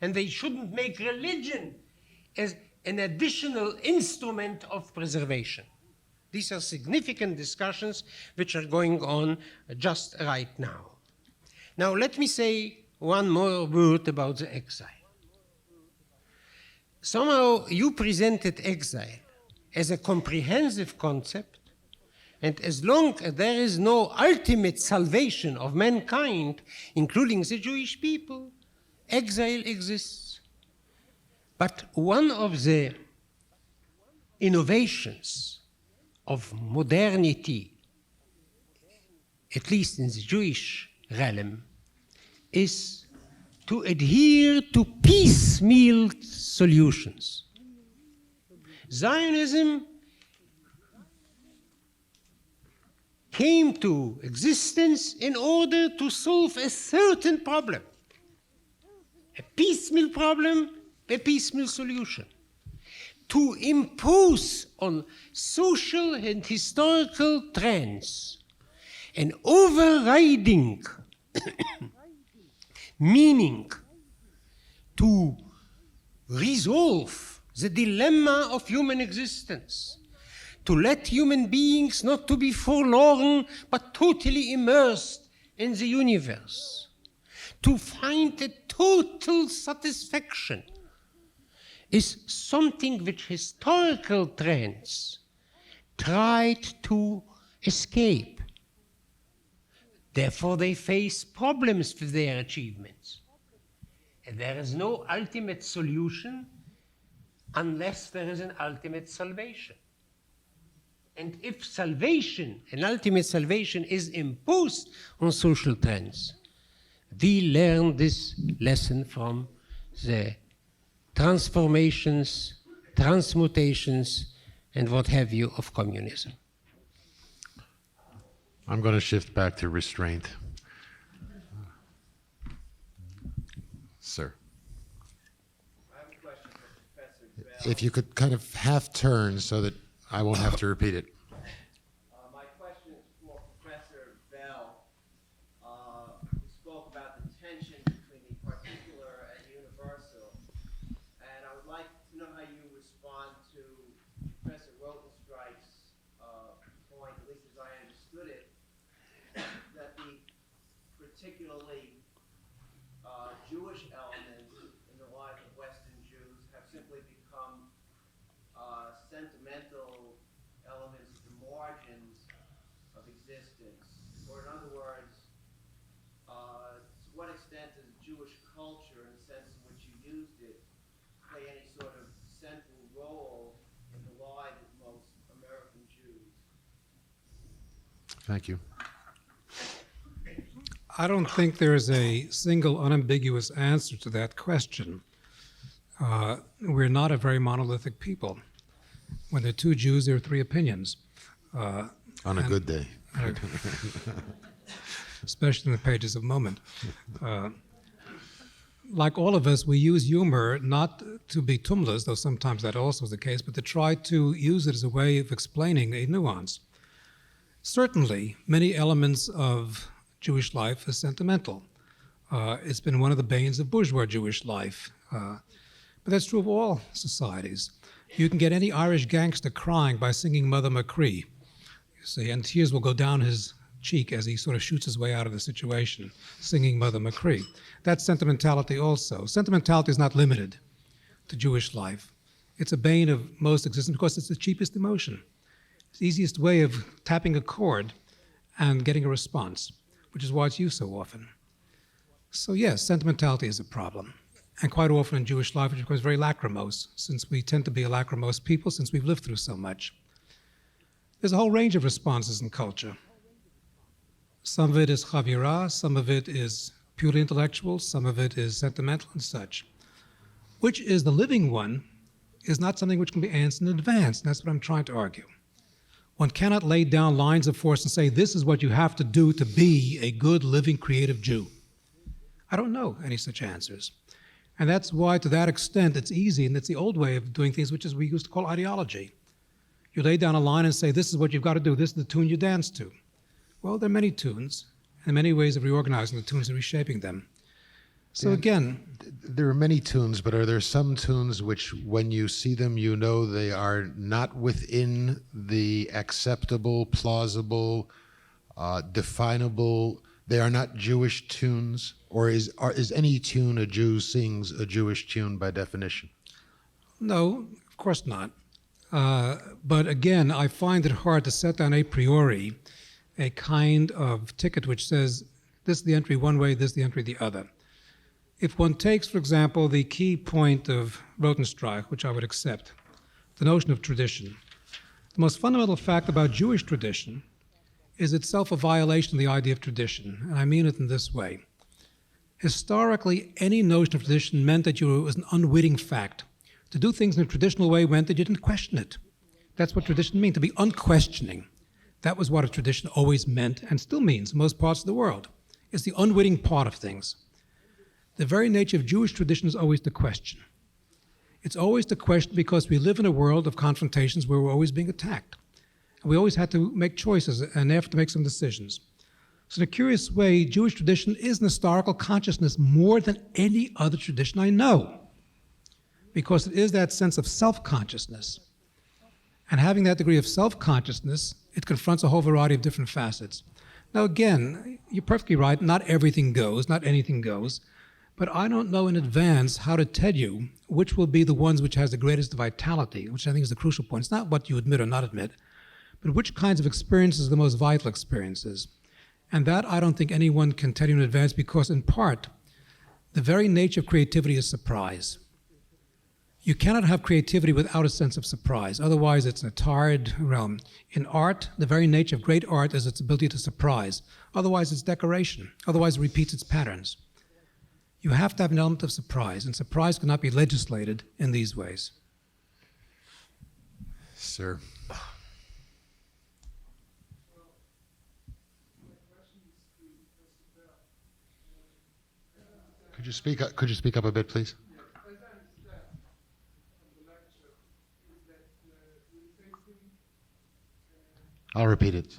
And they shouldn't make religion as an additional instrument of preservation. These are significant discussions which are going on just right now. Now, let me say one more word about the exile. Somehow you presented exile as a comprehensive concept, and as long as there is no ultimate salvation of mankind, including the Jewish people, exile exists. But one of the innovations of modernity, at least in the Jewish realm, is to adhere to piecemeal solutions. Zionism came to existence in order to solve a certain problem. A piecemeal problem, a piecemeal solution. To impose on social and historical trends an overriding meaning, to resolve the dilemma of human existence, to let human beings not to be forlorn but totally immersed in the universe, to find a total satisfaction, is something which historical trends tried to escape. Therefore, they face problems with their achievements. And there is no ultimate solution unless there is an ultimate salvation. And if salvation, an ultimate salvation, is imposed on social trends, we learn this lesson from the transformations, transmutations, and what have you of communism. I'm going to shift back to restraint. Sir. I have a question for Professor Bell. If you could kind of half turn so that I won't have to repeat it. My question is for Professor Bell. We spoke about the tension between the particular and universal, and I would like to know how you respond to Professor Rotenstreich's point, at least as I understood it, that the particularly Jewish elements in the life of Western Jews have simply become sentimental elements at the margins of existence. Or in other words, to what extent does Jewish culture, in the sense in which you used it, play any sort of central role Thank you. I don't think there's a single unambiguous answer to that question. We're not a very monolithic people. When there are two Jews, there are three opinions. On a good day. Especially in the pages of Moment. Like all of us, we use humor not to be tumblers, though sometimes that also is the case, but to try to use it as a way of explaining a nuance. Certainly, many elements of Jewish life are sentimental. It's been one of the banes of bourgeois Jewish life. But that's true of all societies. You can get any Irish gangster crying by singing Mother Machree, you see, and tears will go down his cheek as he sort of shoots his way out of the situation, singing Mother Machree. That's sentimentality also. Sentimentality is not limited to Jewish life. It's a bane of most existence because it's the cheapest emotion. It's the easiest way of tapping a chord and getting a response, which is why it's used so often. So yes, sentimentality is a problem. And quite often in Jewish life, it becomes very lachrymose, since we tend to be a lachrymose people, since we've lived through so much. There's a whole range of responses in culture. Some of it is chavira, some of it is purely intellectual, some of it is sentimental and such. Which is the living one is not something which can be answered in advance, and that's what I'm trying to argue. One cannot lay down lines of force and say, this is what you have to do to be a good, living, creative Jew. I don't know any such answers. And that's why, to that extent, it's easy, and it's the old way of doing things, which is we used to call ideology. You lay down a line and say, this is what you've got to do, this is the tune you dance to. Well, there are many tunes, and many ways of reorganizing the tunes and reshaping them. So Dan, again... There are many tunes, but are there some tunes which, when you see them, you know they are not within the acceptable, plausible, definable, they are not Jewish tunes? Or is any tune a Jew sings a Jewish tune by definition? No, of course not. But again, I find it hard to set down a priori a kind of ticket which says, this is the entry one way, this is the entry the other. If one takes, for example, the key point of Rotenstreich, which I would accept, the notion of tradition, the most fundamental fact about Jewish tradition is itself a violation of the idea of tradition, and I mean it in this way. Historically, any notion of tradition meant that it was an unwitting fact. To do things in a traditional way meant that you didn't question it. That's what tradition means, to be unquestioning. That was what a tradition always meant and still means in most parts of the world. It's the unwitting part of things. The very nature of Jewish tradition is always to question. It's always to question because we live in a world of confrontations where we're always being attacked. And we always had to make choices and have to make some decisions. So in a curious way, Jewish tradition is an historical consciousness more than any other tradition I know, because it is that sense of self-consciousness. And having that degree of self-consciousness, it confronts a whole variety of different facets. Now again, you're perfectly right, not everything goes, not anything goes, but I don't know in advance how to tell you which will be the ones which has the greatest vitality, which I think is the crucial point. It's not what you admit or not admit, but which kinds of experiences are the most vital experiences. And that I don't think anyone can tell you in advance because, in part, the very nature of creativity is surprise. You cannot have creativity without a sense of surprise. Otherwise, it's in a tired realm. In art, the very nature of great art is its ability to surprise. Otherwise, it's decoration. Otherwise, it repeats its patterns. You have to have an element of surprise, and surprise cannot be legislated in these ways. Sir. Could you speak up a bit, please? I'll repeat it.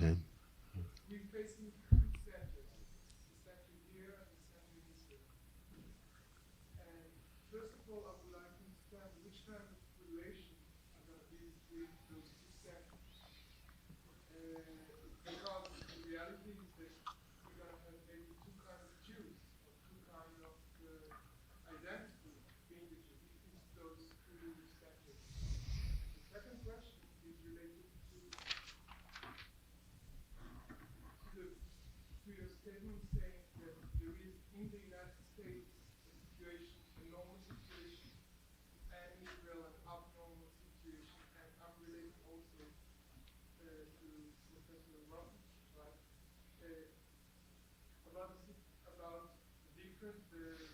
about the different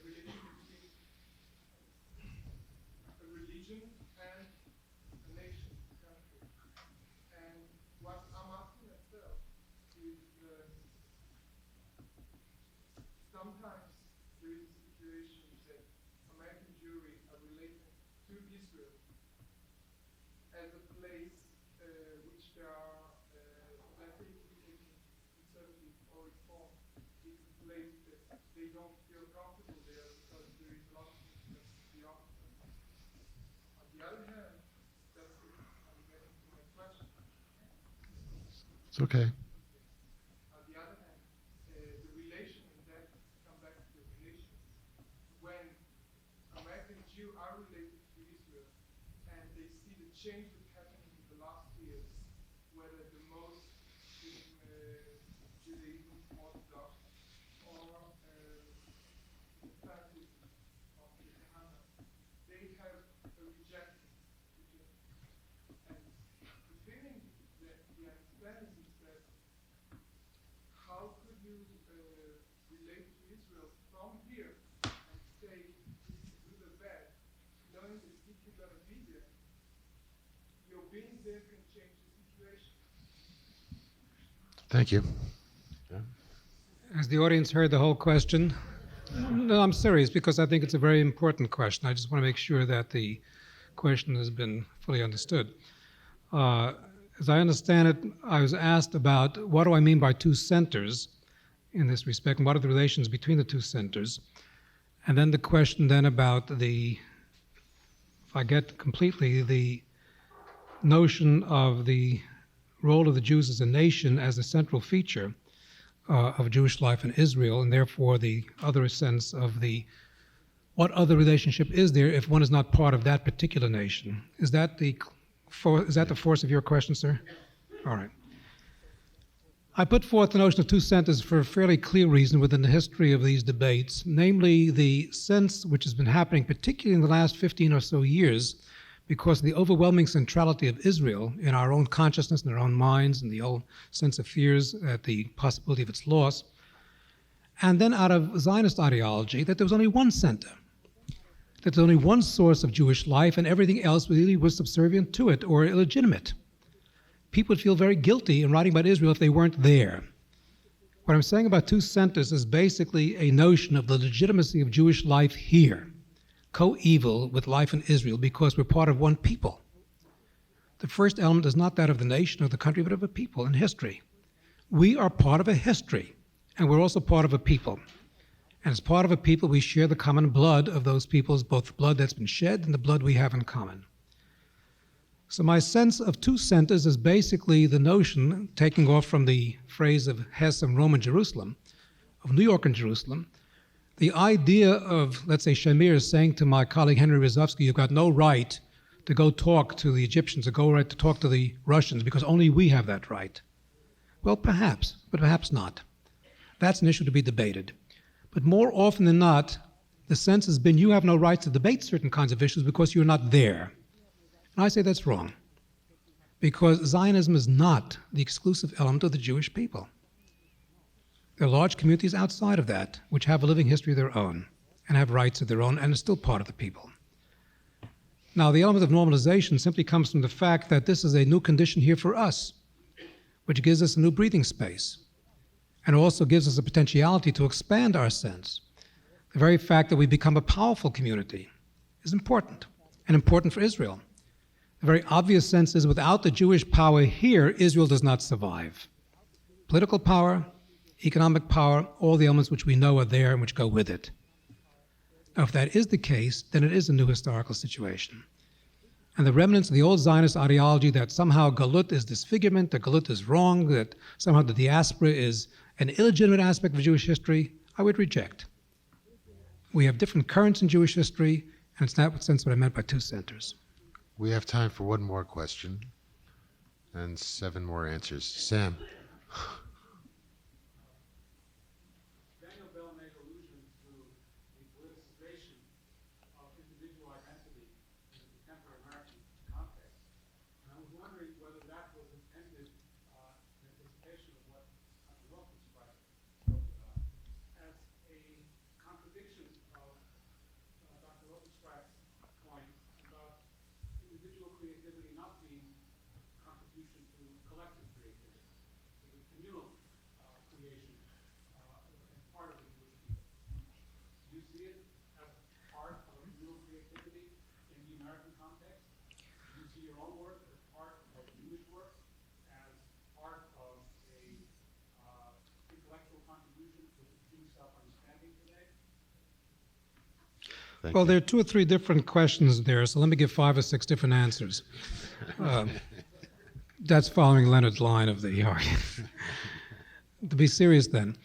relation between a religion and a nation, country. And what I'm asking myself is sometimes there is a situation that American Jewry are related to Israel as a place which there are, let's say, conservative or reform. It's a place that they don't feel comfortable there because there is a lot of things that the opposite. On the other hand, that's it. I'm getting to my question. It's okay. On the other hand, the relation in that, come back to the relation, when American Jews are related to Israel and they see the change that's happening in the last years, whether the most in Judaism, Orthodox, or the Fanatism of the Kahana, they have a rejection. And the feeling that the understanding is that how could you relate to Israel from here and say this is good or bad, knowing that if you're going to be there, your being there can change the situation. Thank you. Has the audience heard the whole question? No, I'm serious because I think it's a very important question. I just want to make sure that the question has been fully understood. As I understand it, I was asked about what do I mean by two centers in this respect, and what are the relations between the two centers? And then the question then about the, if I get completely, the notion of the role of the Jews as a nation as a central feature of Jewish life in Israel, and therefore the other sense of the what other relationship is there if one is not part of that particular nation? Is that the force of your question, sir? All right. I put forth the notion of two centers for a fairly clear reason within the history of these debates, namely the sense which has been happening, particularly in the last 15 or so years, because of the overwhelming centrality of Israel in our own consciousness, in our own minds, and the old sense of fears at the possibility of its loss. And then out of Zionist ideology, that there was only one center, that there's only one source of Jewish life, and everything else really was subservient to it or illegitimate. People would feel very guilty in writing about Israel if they weren't there. What I'm saying about two centers is basically a notion of the legitimacy of Jewish life here, coeval with life in Israel, because we're part of one people. The first element is not that of the nation or the country, but of a people in history. We are part of a history, and we're also part of a people. And as part of a people, we share the common blood of those peoples, both the blood that's been shed and the blood we have in common. So my sense of two centers is basically the notion, taking off from the phrase of Hess and Rome and Jerusalem, of New York and Jerusalem, the idea of, let's say, Shamir saying to my colleague Henry Rozovsky, you've got no right to go talk to the Egyptians or go right to talk to the Russians because only we have that right. Well, perhaps, but perhaps not. That's an issue to be debated. But more often than not, the sense has been you have no right to debate certain kinds of issues because you're not there. And I say that's wrong, because Zionism is not the exclusive element of the Jewish people. There are large communities outside of that which have a living history of their own and have rights of their own and are still part of the people. Now, the element of normalization simply comes from the fact that this is a new condition here for us, which gives us a new breathing space and also gives us a potentiality to expand our sense. The very fact that we become a powerful community is important, and important for Israel. The very obvious sense is without the Jewish power here, Israel does not survive. Political power, economic power, all the elements which we know are there and which go with it. Now, if that is the case, then it is a new historical situation. And the remnants of the old Zionist ideology that somehow Galut is disfigurement, that Galut is wrong, that somehow the diaspora is an illegitimate aspect of Jewish history, I would reject. We have different currents in Jewish history, and it's not sense what I meant by two centers. We have time for one more question and 7 more answers. Sam. Daniel Bell made allusion to the politicization of individual identity in the contemporary American context. And I was wondering whether that was intended in anticipation of what Dr. Wilkins tried collective creativity. It was communal creation and part of the Jewish people. Do you see it as part of communal creativity in the American context? Do you see your own work as part of Jewish work, as part of a intellectual contribution to Jewish self-understanding today? Well, there are 2 or 3 different questions there, so let me give 5 or 6 different answers. That's following Leonard's line of the argument. To be serious then,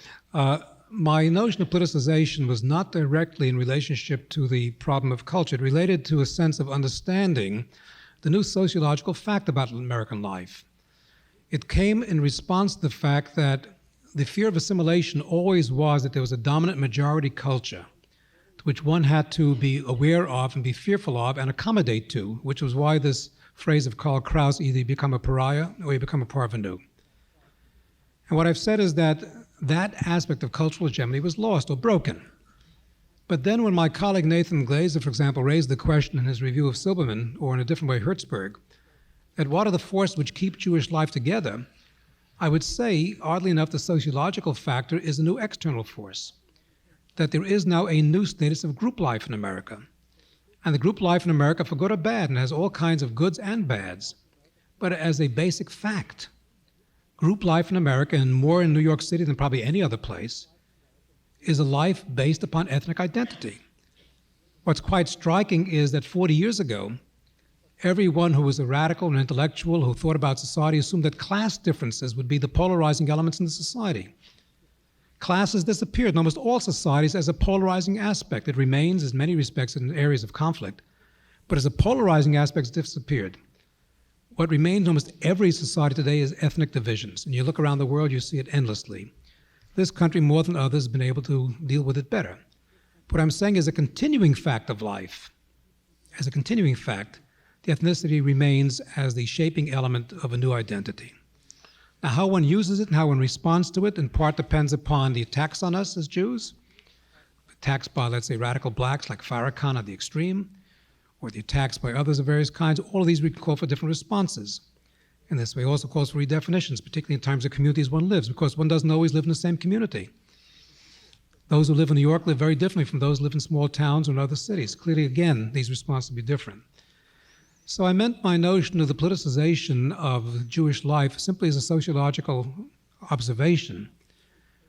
my notion of politicization was not directly in relationship to the problem of culture. It related to a sense of understanding the new sociological fact about American life. It came in response to the fact that the fear of assimilation always was that there was a dominant majority culture which one had to be aware of and be fearful of and accommodate to, which was why this phrase of Karl Kraus, either you become a pariah or you become a parvenu. And what I've said is that that aspect of cultural hegemony was lost or broken. But then when my colleague Nathan Glazer, for example, raised the question in his review of Silberman, or in a different way, Herzberg, that what are the forces which keep Jewish life together, I would say, oddly enough, the sociological factor is a new external force. That there is now a new status of group life in America. And the group life in America, for good or bad, and has all kinds of goods and bads, but as a basic fact, group life in America, and more in New York City than probably any other place, is a life based upon ethnic identity. What's quite striking is that 40 years ago, everyone who was a radical and intellectual who thought about society assumed that class differences would be the polarizing elements in the society. Class has disappeared in almost all societies as a polarizing aspect. It remains, in many respects, in areas of conflict, but as a polarizing aspect, it's disappeared. What remains in almost every society today is ethnic divisions, and you look around the world, you see it endlessly. This country, more than others, has been able to deal with it better. What I'm saying is a continuing fact of life. As a continuing fact, the ethnicity remains as the shaping element of a new identity. Now, how one uses it and how one responds to it in part depends upon the attacks on us as Jews, attacks by, let's say, radical blacks like Farrakhan at the extreme, or the attacks by others of various kinds. All of these we call for different responses. And this way also calls for redefinitions, particularly in terms of communities one lives, because one doesn't always live in the same community. Those who live in New York live very differently from those who live in small towns or in other cities. Clearly, again, these responses will be different. So I meant my notion of the politicization of Jewish life simply as a sociological observation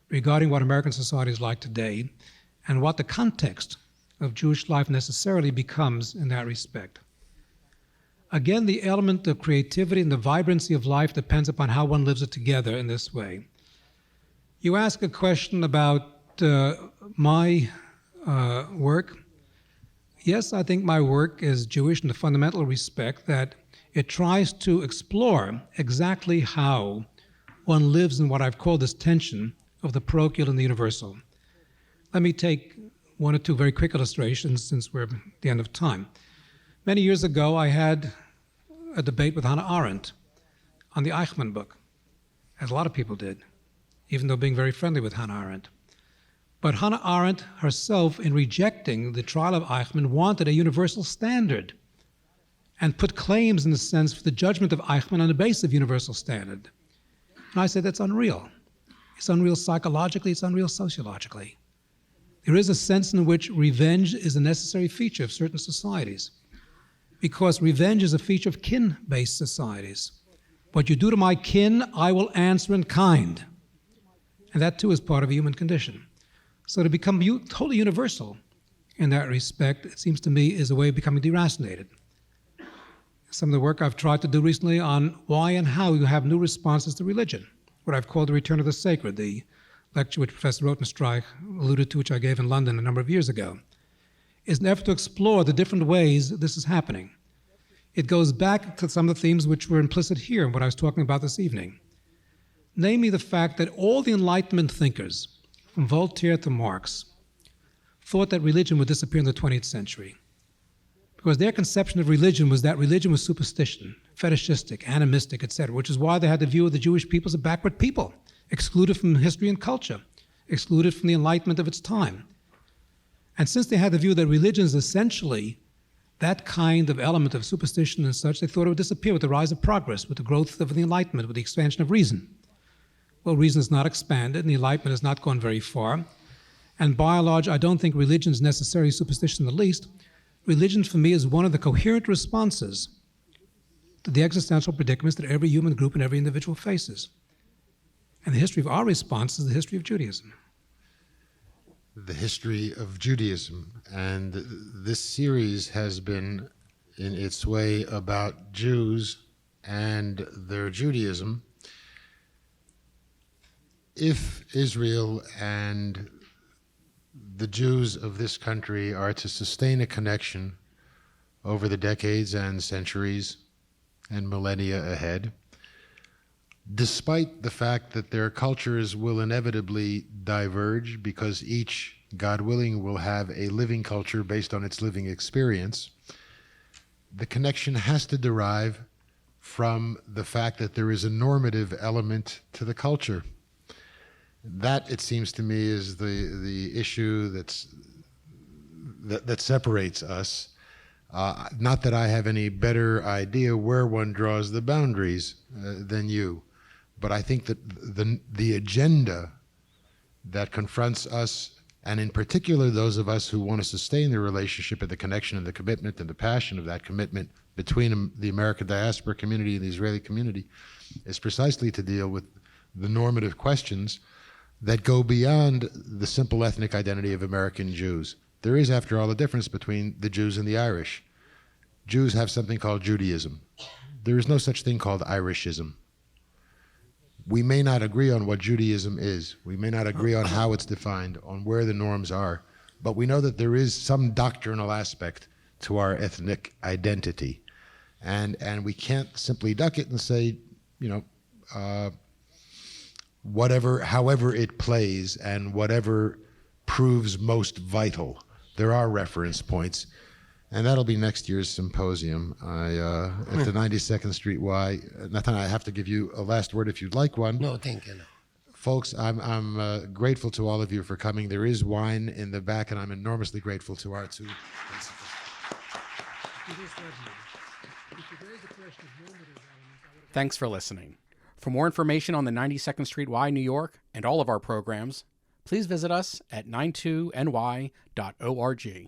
regarding what American society is like today and what the context of Jewish life necessarily becomes in that respect. Again, the element of creativity and the vibrancy of life depends upon how one lives it together in this way. You ask a question about my work. Yes, I think my work is Jewish in the fundamental respect that it tries to explore exactly how one lives in what I've called this tension of the parochial and the universal. Let me take 1 or 2 very quick illustrations since we're at the end of time. Many years ago, I had a debate with Hannah Arendt on the Eichmann book, as a lot of people did, even though being very friendly with Hannah Arendt. But Hannah Arendt herself, in rejecting the trial of Eichmann, wanted a universal standard and put claims, in a sense, for the judgment of Eichmann on the basis of universal standard. And I said, that's unreal. It's unreal psychologically, it's unreal sociologically. There is a sense in which revenge is a necessary feature of certain societies, because revenge is a feature of kin-based societies. What you do to my kin, I will answer in kind. And that, too, is part of a human condition. So to become totally universal in that respect, it seems to me, is a way of becoming deracinated. Some of the work I've tried to do recently on why and how you have new responses to religion, what I've called the return of the sacred, the lecture which Professor Rotenstreich alluded to, which I gave in London a number of years ago, is an effort to explore the different ways this is happening. It goes back to some of the themes which were implicit here in what I was talking about this evening, namely the fact that all the Enlightenment thinkers, from Voltaire to Marx, thought that religion would disappear in the 20th century. Because their conception of religion was that religion was superstition, fetishistic, animistic, etc., which is why they had the view of the Jewish people as a backward people, excluded from history and culture, excluded from the Enlightenment of its time. And since they had the view that religion is essentially that kind of element of superstition and such, they thought it would disappear with the rise of progress, with the growth of the Enlightenment, with the expansion of reason. Well, reason has not expanded, and the Enlightenment has not gone very far. And by and large, I don't think religion is necessarily superstition in the least. Religion, for me, is one of the coherent responses to the existential predicaments that every human group and every individual faces. And the history of our response is the history of Judaism. The history of Judaism. And this series has been, in its way, about Jews and their Judaism. If Israel and the Jews of this country are to sustain a connection over the decades and centuries and millennia ahead, despite the fact that their cultures will inevitably diverge because each, God willing, will have a living culture based on its living experience, the connection has to derive from the fact that there is a normative element to the culture. That, it seems to me, is the issue that separates us. Not that I have any better idea where one draws the boundaries than you, but I think that the agenda that confronts us, and in particular those of us who want to sustain the relationship and the connection and the commitment and the passion of that commitment between the American diaspora community and the Israeli community, is precisely to deal with the normative questions that go beyond the simple ethnic identity of American Jews. There is, after all, a difference between the Jews and the Irish. Jews have something called Judaism. There is no such thing called Irishism. We may not agree on what Judaism is. We may not agree on how it's defined, on where the norms are, but we know that there is some doctrinal aspect to our ethnic identity. And we can't simply duck it and say, however it plays and whatever proves most vital. There are reference points, and that'll be next year's symposium at the 92nd Street Y. Nathan, I have to give you a last word if you'd like one. No, thank you. No. Folks, I'm grateful to all of you for coming. There is wine in the back, and I'm enormously grateful to our two principals. Thanks for listening. For more information on the 92nd Street Y, New York, and all of our programs, please visit us at 92ny.org.